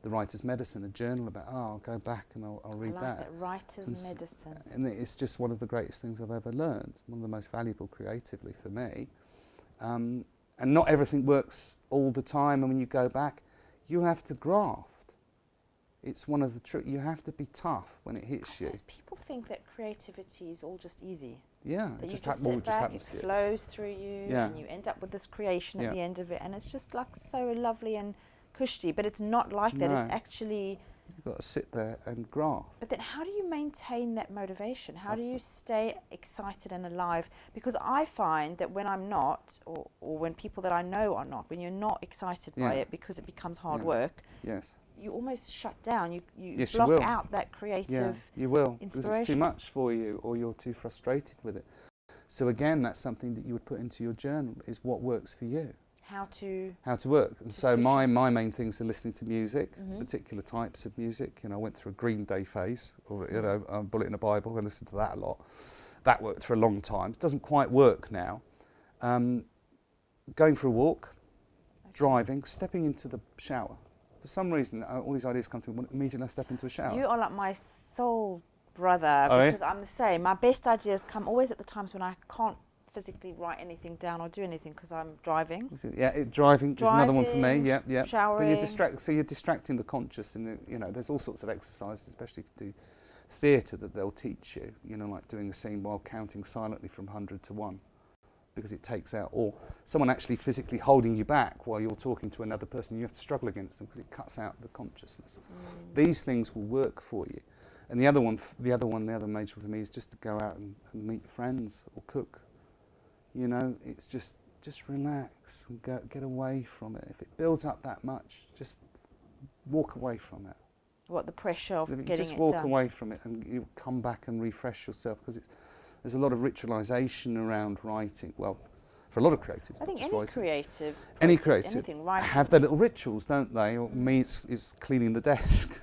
the writer's medicine, a journal about, I'll go back and I'll read that. That writer's medicine. And it's just one of the greatest things I've ever learned, one of the most valuable creatively for me. And not everything works all the time, and when you go back, you have to graft. It's one of the tricks. You have to be tough when it hits you. People think that creativity is all just easy. Yeah, that you just sit back, it flows through you, and you end up with this creation at the end of it, and it's just like so lovely and cushy. But it's not like that. It's actually you've got to sit there and graft. But then, how do you maintain that motivation? How do you stay excited and alive? Because I find that when I'm not, or when people that I know are not, when you're not excited by it because it becomes hard work. Yes. You almost shut down. You yes, block you will. out that creative you will, inspiration. because it's too much for you, or you're too frustrated with it. So again, that's something that you would put into your journal, is what works for you. How to work. And so my main things are listening to music, particular types of music. You know, I went through a Green Day phase, or you know, Bullet in a Bible. I listened to that a lot. That worked for a long time. It doesn't quite work now. Going for a walk, driving, stepping into the shower. For some reason, all these ideas come to me immediately I step into a shower. You are like my soul brother, because I'm the same. My best ideas come always at the times when I can't physically write anything down or do anything because I'm driving. Driving is another one for me. Showering. But you're distracting the conscious, and you know, there's all sorts of exercises, especially if you do theatre, that they'll teach you. You know, like doing a scene while counting silently from 100 to 1. Because it takes out, or someone actually physically holding you back while you're talking to another person. You have to struggle against them because it cuts out the consciousness. These things will work for you. And the other major for me is just to go out and meet friends or cook. You know, it's just relax and get away from it. If it builds up that much, just walk away from it. What, the pressure of getting it done? Just walk away from it, and you come back and refresh yourself, because there's a lot of ritualisation around writing. Well, for a lot of creatives, I think any creative have their little rituals, don't they? Or me, it's cleaning the desk.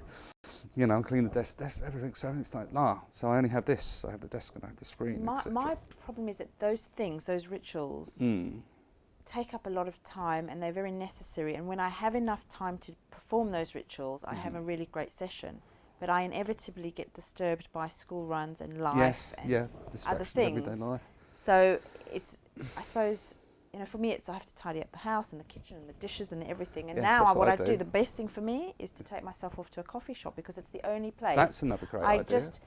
You know, clean the desk, everything. So it's like, so I only have this. I have the desk and I have the screen. My problem is that those things, those rituals, take up a lot of time, and they're very necessary. And when I have enough time to perform those rituals, I have a really great session. But I inevitably get disturbed by school runs and life and other things. Everyday life. So it's, I suppose, you know, for me, I have to tidy up the house and the kitchen and the dishes and everything. And now what I do, the best thing for me is to take myself off to a coffee shop, because it's the only place. That's another great idea. I just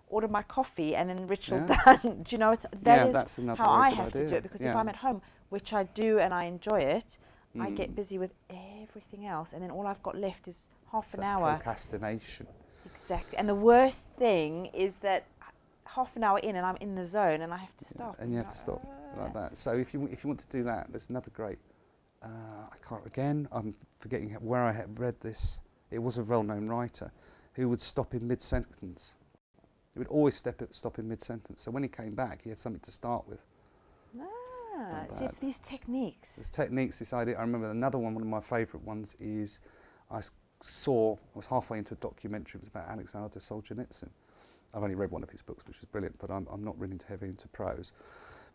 order my coffee and then ritual done. Do you know, that is how I have to do it, because if I'm at home, which I do and I enjoy it, I get busy with everything else, and then all I've got left is half an hour. Procrastination. Exactly. And the worst thing is that half an hour in and I'm in the zone and I have to stop. And you have to stop like that. So if you want to do that, there's another great, I'm forgetting where I had read this. It was a well-known writer who would stop in mid-sentence. He would always stop in mid-sentence. So when he came back, he had something to start with. So it's these techniques. There's techniques, this idea. I remember another one of my favourite ones is, I was halfway into a documentary. It was about Alexander Solzhenitsyn. I've only read one of his books, which was brilliant, but I'm not really heavy into prose.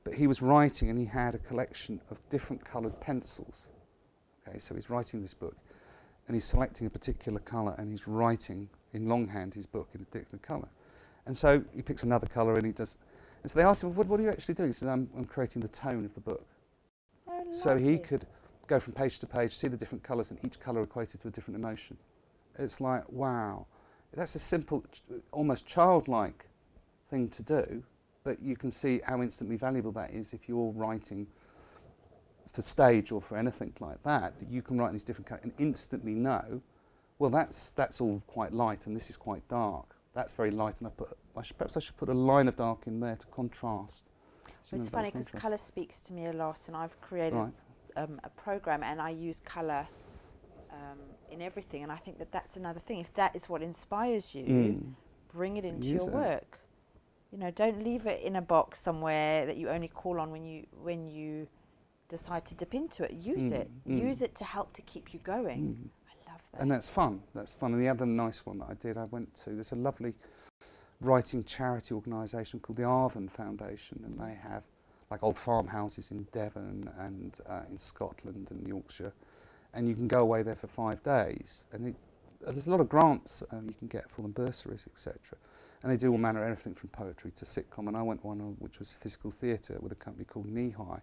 But he was writing, and he had a collection of different coloured pencils. Okay, so he's writing this book, and he's selecting a particular colour, and he's writing in longhand his book in a different colour. And so he picks another colour, and he does. And so they asked him, what are you actually doing? He said, I'm creating the tone of the book. So he could go from page to page, see the different colours, and each colour equated to a different emotion. It's like, wow, that's a simple, almost childlike thing to do, but you can see how instantly valuable that is if you're writing for stage or for anything like that, that you can write in these different colours and instantly know, well, that's all quite light and this is quite dark. That's very light, and perhaps I should put a line of dark in there to contrast. Well, it's funny because colour speaks to me a lot, and I've created a program, and I use colour in everything. And I think that that's another thing. If that is what inspires you, bring it into your work. You know, don't leave it in a box somewhere that you only call on when you decide to dip into it. Use it. Use it to help to keep you going. I love that. And that's fun. That's fun. And the other nice one that I did, I went to, there's a lovely writing charity organisation called the Arvin Foundation, and they have like old farmhouses in Devon and in Scotland and Yorkshire, and you can go away there for 5 days, and there's a lot of grants you can get for them, bursaries, etc. And they do all manner of everything from poetry to sitcom, and I went one which was physical theatre with a company called Knee High,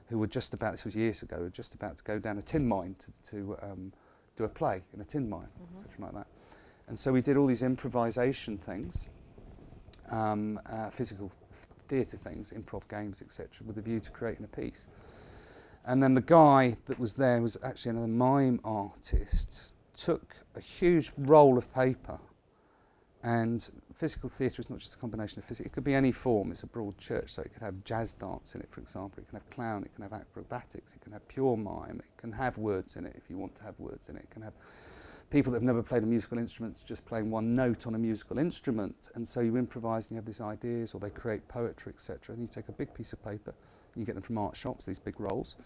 who were just about, this was years ago, were just about to go down a tin mine to do a play in a tin mine, something like that. And so we did all these improvisation things, physical theatre things, improv games, etc., with a view to creating a piece. And then the guy that was there was actually another mime artist, took a huge roll of paper, and physical theatre is not just a combination of physics, it could be any form, it's a broad church, so it could have jazz dance in it, for example, it can have clown, it can have acrobatics, it can have pure mime, it can have words in it if you want to have words in it, it can have people that have never played a musical instrument just playing one note on a musical instrument, and so you improvise and you have these ideas, or they create poetry, etc. And you take a big piece of paper, you get them from art shops, these big rolls,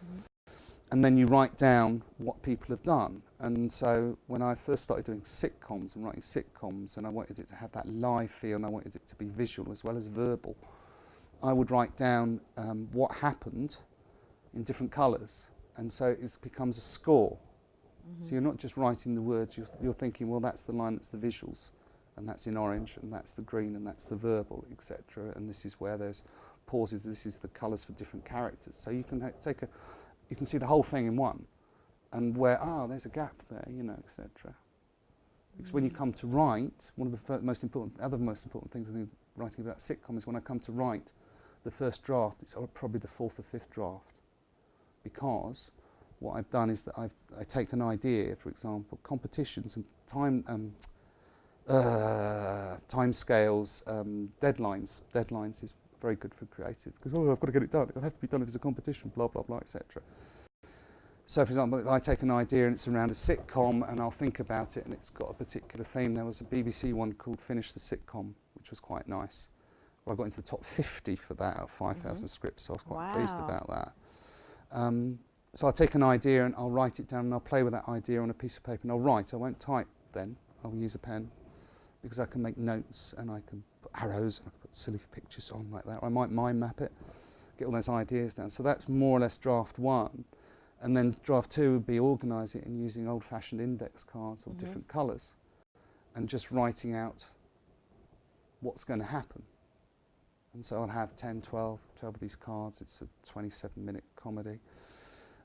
and then you write down what people have done. And so when I first started doing sitcoms and writing sitcoms, and I wanted it to have that live feel, and I wanted it to be visual as well as verbal, I would write down what happened in different colours, and so it becomes a score. So you're not just writing the words, you're thinking, well, that's the line, that's the visuals, and that's in orange, and that's the green, and that's the verbal, etc. And this is where there's pauses, this is the colours for different characters. So you can you can see the whole thing in one, and where, there's a gap there, you know, etc. Because when you come to write, one of the most important things I think writing about sitcom is when I come to write the first draft, it's probably the 4th or 5th draft, because what I've done is that I take an idea, for example, competitions and time scales, deadlines. Deadlines is very good for creative, because I've got to get it done. It'll have to be done if it's a competition, blah blah blah, etc. So, for example, if I take an idea and it's around a sitcom, and I'll think about it, and it's got a particular theme. There was a BBC one called "Finish the Sitcom," which was quite nice. Well, I got into the top 50 for that out of 5,000 scripts, so I was quite pleased about that. So I'll take an idea and I'll write it down, and I'll play with that idea on a piece of paper, and I'll write. I won't type then. I'll use a pen, because I can make notes, and I can put arrows, and I can put silly pictures on like that. Or I might mind map it, get all those ideas down. So that's more or less draft 1. And then draft 2 would be organising it and using old-fashioned index cards of different colours, and just writing out what's going to happen. And so I'll have 10, 12 of these cards. It's a 27-minute comedy.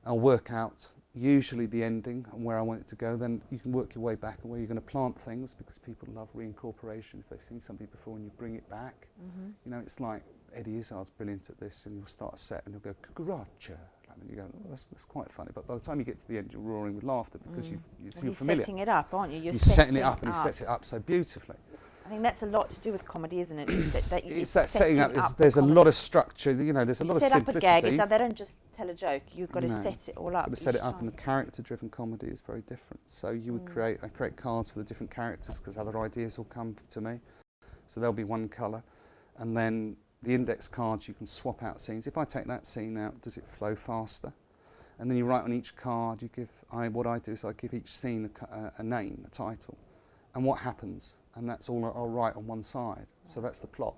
I'll work out usually the ending and where I want it to go. Then you can work your way back and where you're going to plant things, because people love reincorporation. If they've seen something before and you bring it back, you know, it's like Eddie Izzard's brilliant at this, and you'll start a set and you'll go "Cucaracha," and you go, that's quite funny. But by the time you get to the end, you're roaring with laughter, because you're familiar. You're setting it up, aren't you? You're setting it up, and he sets it up so beautifully. I think that's a lot to do with comedy, isn't it? It's that setting up. There's a lot of structure. You know, there's a lot of simplicity. Set up a gag. They don't just tell a joke. You've got to set it all up. You've got to set it up, and a character-driven comedy is very different. So you would I create cards for the different characters, because other ideas will come to me. So there'll be one colour, and then the index cards, you can swap out scenes. If I take that scene out, does it flow faster? And then you write on each card. What I do is I give each scene a name, a title, and what happens. And that's all I'll write on one side. So that's the plot.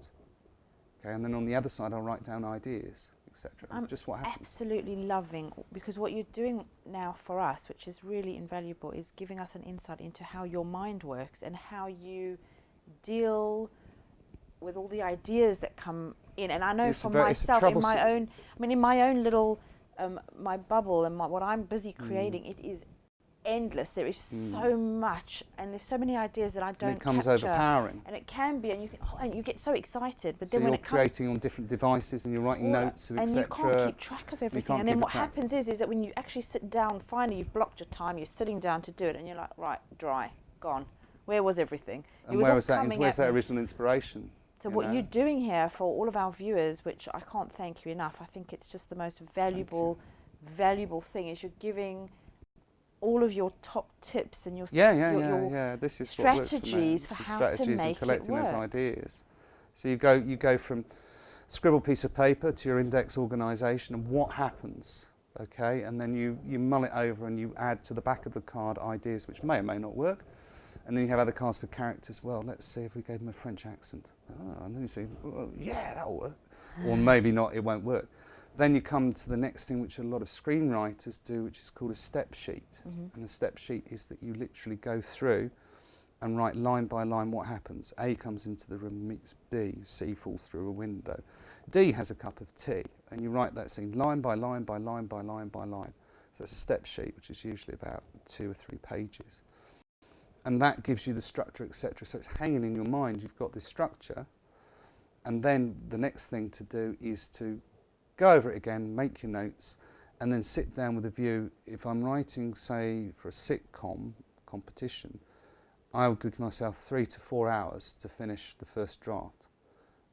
Okay, and then on the other side I'll write down ideas, etc. Just what happens. Absolutely loving, because what you're doing now for us, which is really invaluable, is giving us an insight into how your mind works and how you deal with all the ideas that come in. And I know for myself, in my own little my bubble and what I'm busy creating, it is endless. There is so much, and there's so many ideas that I don't capture. And it comes overpowering. And it can be, and you think, and you get so excited. But so then when you're creating on different devices, and you're writing notes, and etc. And you can't keep track of everything. And then what happens is that when you actually sit down, finally you've blocked your time, you're sitting down to do it, and you're like, right, dry, gone. Where was everything? And where's that original inspiration? So what you're doing here for all of our viewers, which I can't thank you enough, I think it's just the most valuable thing, is you're giving all of your top tips and your This is what works for me. strategies for how to Strategies and make it collecting those work. ideas. So you go from scribble piece of paper to your index organisation and what happens, okay? And then you mull it over and you add to the back of the card ideas which may or may not work. And then you have other cards for characters. Well, let's see if we gave them a French accent. Oh, and then you say, well, yeah, that'll work. Or maybe not, it won't work. Then you come to the next thing which a lot of screenwriters do, which is called a step sheet. And the step sheet is that you literally go through and write line by line what happens. A comes into the room, meets B, C falls through a window. D has a cup of tea, and you write that scene line by line by line by line by line. So that's a step sheet, which is usually about 2 or 3 pages. And that gives you the structure, etc. So it's hanging in your mind, you've got this structure, and then the next thing to do is to go over it again, make your notes, and then sit down with a view. If I'm writing, say, for a sitcom competition, I would give myself 3 to 4 hours to finish the first draft.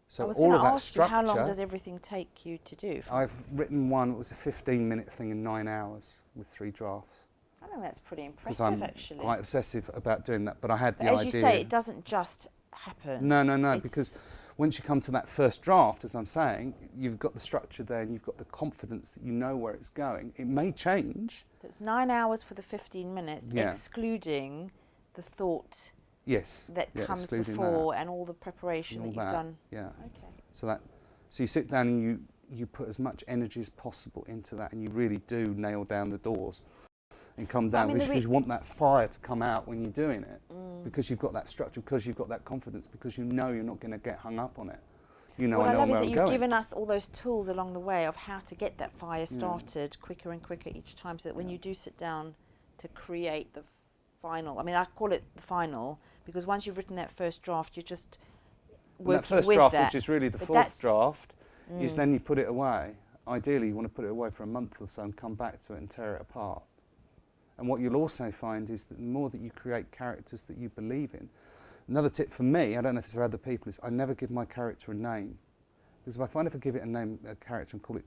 So all of that structure. How long does everything take you to do? I've written one, it was a 15-minute thing in 9 hours with 3 drafts. I think that's pretty impressive, I'm actually. quite obsessive about doing that, but I had but the as idea. you say, it doesn't just happen. No, because once you come to that first draft, as I'm saying, you've got the structure there and you've got the confidence that you know where it's going. It may change. So it's 9 hours for the 15 minutes, excluding the thought that comes before and all the preparation that you've done. Yeah. Okay. So you sit down and you put as much energy as possible into that, and you really do nail down the doors and come down, because you want that fire to come out when you're doing it, because you've got that structure, because you've got that confidence, because you know you're not going to get hung up on it. You know, what I love is where that I'm you've going. given us all those tools along the way of how to get that fire started quicker and quicker each time, so that when you do sit down to create the final, I mean, I call it the final, because once you've written that first draft, you're just working with that. That first draft, which is really the fourth draft, is then you put it away. Ideally, you want to put it away for a month or so and come back to it and tear it apart. And what you'll also find is that the more that you create characters that you believe in. Another tip for me, I don't know if it's for other people, is I never give my character a name. Because if I find if I give it a character and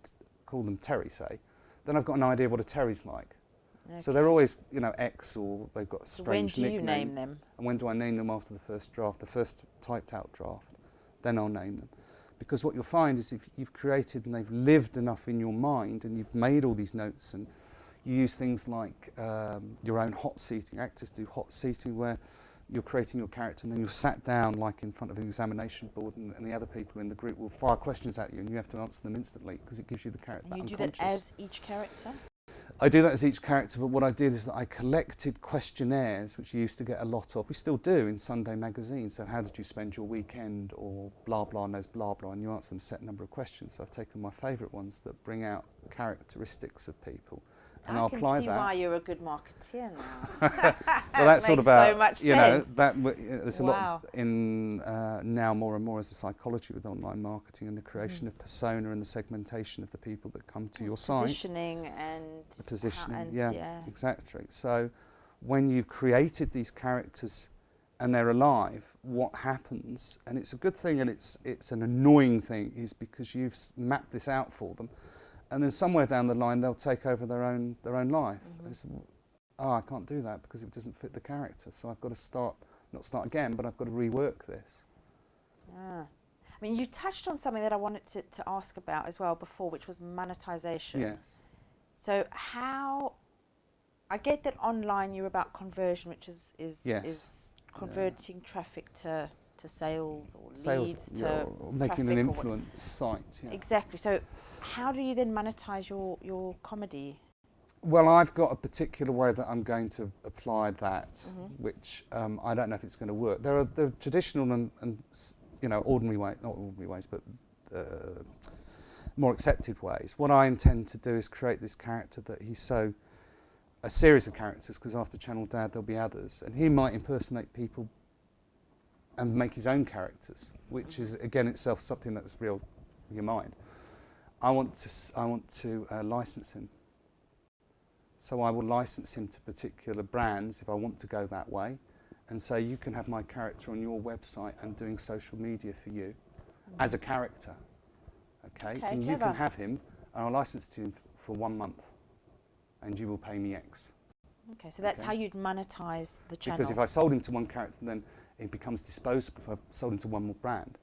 call them Terry, say, then I've got an idea of what a Terry's like. Okay. So they're always, you know, X, or they've got a strange nickname. When do you name them? And when do I name them? After the first draft, the first typed out draft, then I'll name them. Because what you'll find is if you've created and they've lived enough in your mind and you've made all these notes, and you use things like your own hot seating. Actors do hot seating, where you're creating your character and then you're sat down like in front of an examination board, and the other people in the group will fire questions at you and you have to answer them instantly, because it gives you the character. And you do that as each character? I do that as each character, but what I did is that I collected questionnaires, which you used to get a lot of. We still do in Sunday magazine. So how did you spend your weekend, or blah, blah, knows blah, blah, and you answer them a set number of questions. So I've taken my favourite ones that bring out characteristics of people. And I'll apply that. I can see why you're a good marketeer now. Well, that's sort of about, so much you know, sense. There's a lot in now more and more as a psychology with online marketing, and the creation of persona and the segmentation of the people that come to your site. Positioning and the positioning, yeah, exactly. So when you've created these characters and they're alive, what happens, and it's a good thing and it's an annoying thing, is because you've mapped this out for them. And then somewhere down the line, they'll take over their own life. Say, oh, I can't do that because it doesn't fit the character. So I've got to not start again, but I've got to rework this. I mean, you touched on something that I wanted to ask about as well before, which was monetization. Yes. So I get that online you're about conversion, which is converting traffic to sales or leads to making an influence site. Yeah. Exactly. So how do you then monetize your comedy? Well, I've got a particular way that I'm going to apply that, which I don't know if it's going to work. There are the traditional and you know, ordinary ways, not ordinary ways, but more accepted ways. What I intend to do is create this character that a series of characters, because after Channel Dad there'll be others, and he might impersonate people and make his own characters, which is again itself something that's real in your mind. I want to license him. So I will license him to particular brands if I want to go that way, and say you can have my character on your website and doing social media for you as a character. Okay, and you can have him, and I'll license to him for 1 month, and you will pay me X. Okay, so that's how you'd monetize the channel. Because if I sold him to one character, then it becomes disposable if I sold him to one more brand.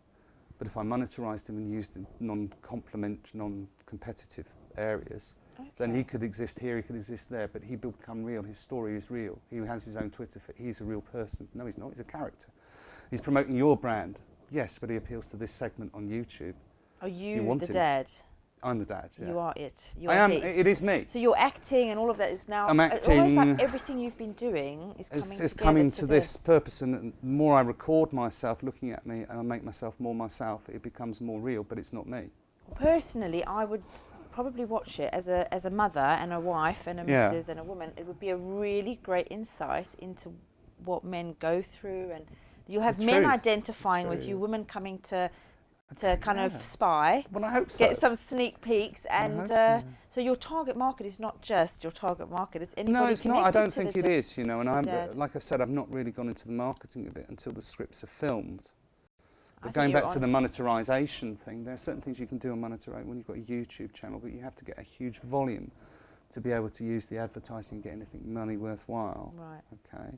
But if I monetarised him and used in non-competitive areas, then he could exist here, he could exist there, but he will become real. His story is real. He has his own Twitter feed. He's a real person. No, he's not. He's a character. He's promoting your brand, yes, but he appeals to this segment on YouTube. Are you the dad? I'm the dad, yeah. You are it. I am. It is me. So you're acting and all of that is now... I'm acting. Almost like everything you've been doing is coming together. It's coming to this purpose, and the more I record myself looking at me and I make myself more myself, it becomes more real, but it's not me. Personally, I would probably watch it as a mother and a wife and a missus and a woman. It would be a really great insight into what men go through, and you'll have men identifying with you, women coming to kind of spy. Well, I hope so. Get some sneak peeks, and so your target market is not just your target market; it's anybody. No, it's not. I don't think it is. You know, and like I've said, I've not really gone into the marketing of it until the scripts are filmed. But going back to the monetarisation thing, there are certain things you can do on monetize when you've got a YouTube channel, but you have to get a huge volume to be able to use the advertising and get anything money worthwhile. Right. Okay.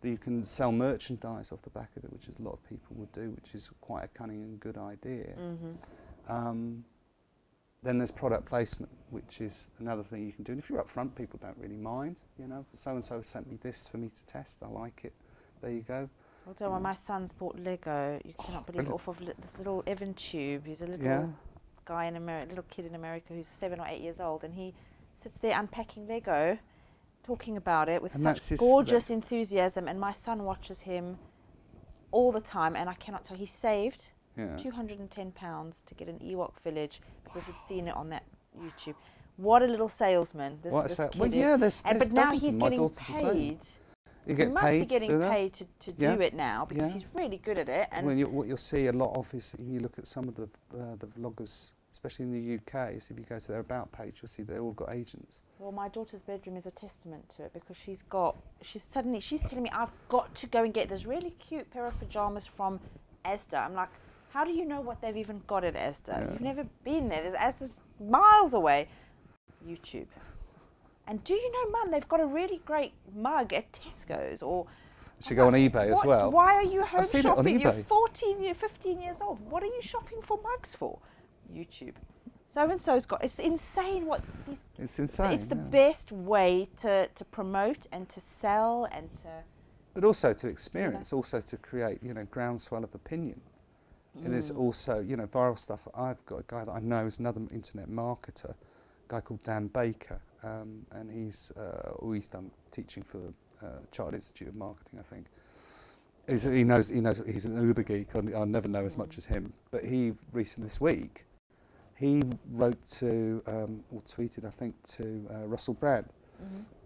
You can sell merchandise off the back of it, which is a lot of people would do, which is quite a cunning and good idea. Then there's product placement, which is another thing you can do. And if you're up front, people don't really mind. You know, so-and-so sent me this for me to test. I like it. There you go. Although when my son's bought Lego, you cannot believe it, off of this little Evan tube. He's a little guy in America, little kid in America who's 7 or 8 years old, and he sits there unpacking Lego, talking about it with such gorgeous enthusiasm, and my son watches him all the time, and I cannot tell. He saved £210 to get an Ewok village because he'd seen it on that YouTube. What a little salesman this kid is. But now he's getting paid. You get must be getting paid to do it now because he's really good at it. And what you'll see a lot of is, if you look at some of the vloggers, especially in the UK, so if you go to their About page, you'll see they've all got agents. Well, my daughter's bedroom is a testament to it because she's telling me, I've got to go and get this really cute pair of pajamas from Asda. I'm like, how do you know what they've even got at Asda? You've never been there. There's Asda's miles away. YouTube. And do you know, Mum, they've got a really great mug at Tesco's. Or should go on eBay as well. Why are you home shopping? You're 15 years old. What are you shopping for mugs for? YouTube. So-and-so's got... It's insane what these... It's insane. It's the best way to promote and to sell and to... But also to experience, also to create, groundswell of opinion. And there's also, viral stuff. I've got a guy that I know is another internet marketer, a guy called Dan Baker. And he's always done teaching for Chartered Institute of Marketing, I think. He knows he's an uber geek. I'll never know as much as him. But he recently, this week, he wrote to, or tweeted, I think, to Russell Brand,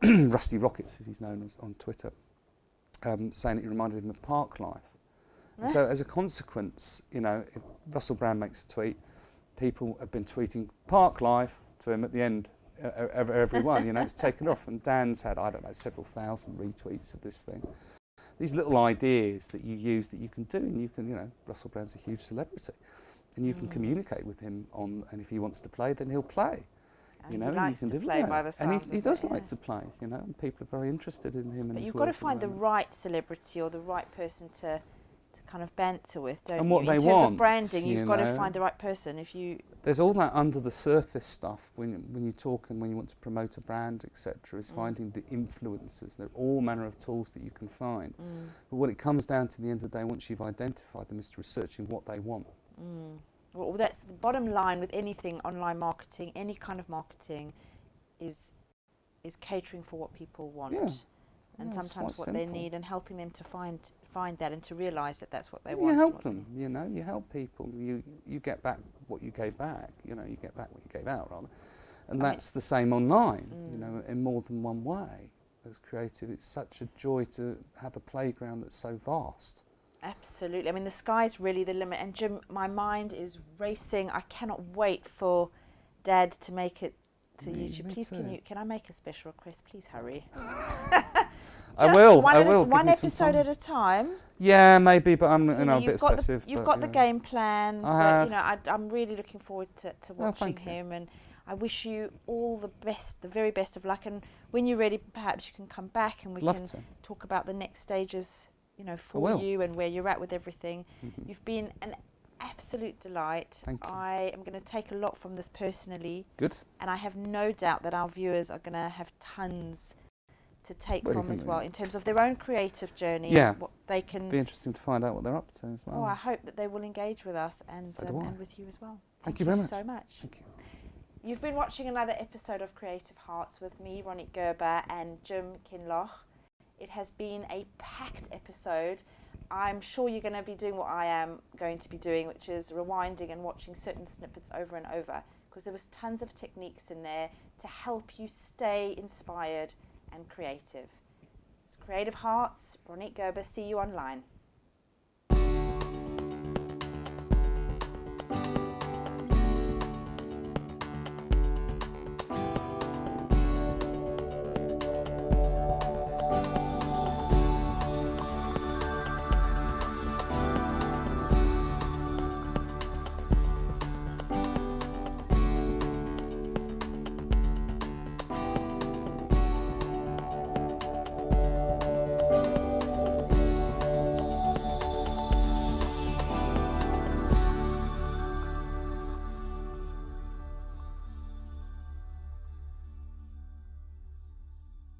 Rusty Rockets, as he's known as on Twitter, saying that he reminded him of Park Life. And so as a consequence, if Russell Brand makes a tweet, people have been tweeting Park Life to him at the end. Everyone, it's taken off, and Dan's had, I don't know, several thousand retweets of this thing. These little ideas that you use that you can do, and you can, Russell Brand's a huge celebrity, and you can communicate with him and if he wants to play, then he'll play. And he likes to play by the sounds and he does like to play, and people are very interested in him. But you've got to find the right celebrity or the right person to kind of banter with, don't and what you? they in terms want, of branding, you've got to find the right person. There's all that under the surface stuff when you talk and when you want to promote a brand, etc. Is finding the influencers. There are all manner of tools that you can find. But what it comes down to, the end of the day, once you've identified them, is to researching what they want. Well, that's the bottom line with anything online marketing. Any kind of marketing is catering for what people want. And sometimes what they need, and helping them to find that and to realise that that's what they want. You help them, you help people. You get back what you gave back, you get back what you gave out, rather. And that's the same online, in more than one way. As creative, it's such a joy to have a playground that's so vast. Absolutely. I mean, the sky's really the limit. And Jim, my mind is racing. I cannot wait for Dad to make it to YouTube. Please, can I make a special request? Please hurry. I will. One episode at a time. Yeah, maybe, but I'm a bit obsessive. You've got the game plan. I have. I'm really looking forward to watching him, and I wish you all the best, the very best of luck. And when you're ready, perhaps you can come back and we Love can to. talk about the next stages, you know, for will. you and where you're at with everything. Mhm. You've been an absolute delight. Thank you. I am going to take a lot from this personally. Good. And I have no doubt that our viewers are going to have tons to take Well, you from can- as well in terms of their own creative journey. Yeah. What they can. It'd be interesting to find out what they're up to as well. Oh, I hope that they will engage with us and So do I. and with you as well. Thank you very much. so much. Thank you. You've been watching another episode of Creative Hearts with me, Ronit Gerber, and Jim Kinloch. It has been a packed episode. I'm sure you're going to be doing what I am going to be doing, which is rewinding and watching certain snippets over and over, because there was tons of techniques in there to help you stay inspired and creative. It's Creative Hearts, Ronit Gerber. See you online.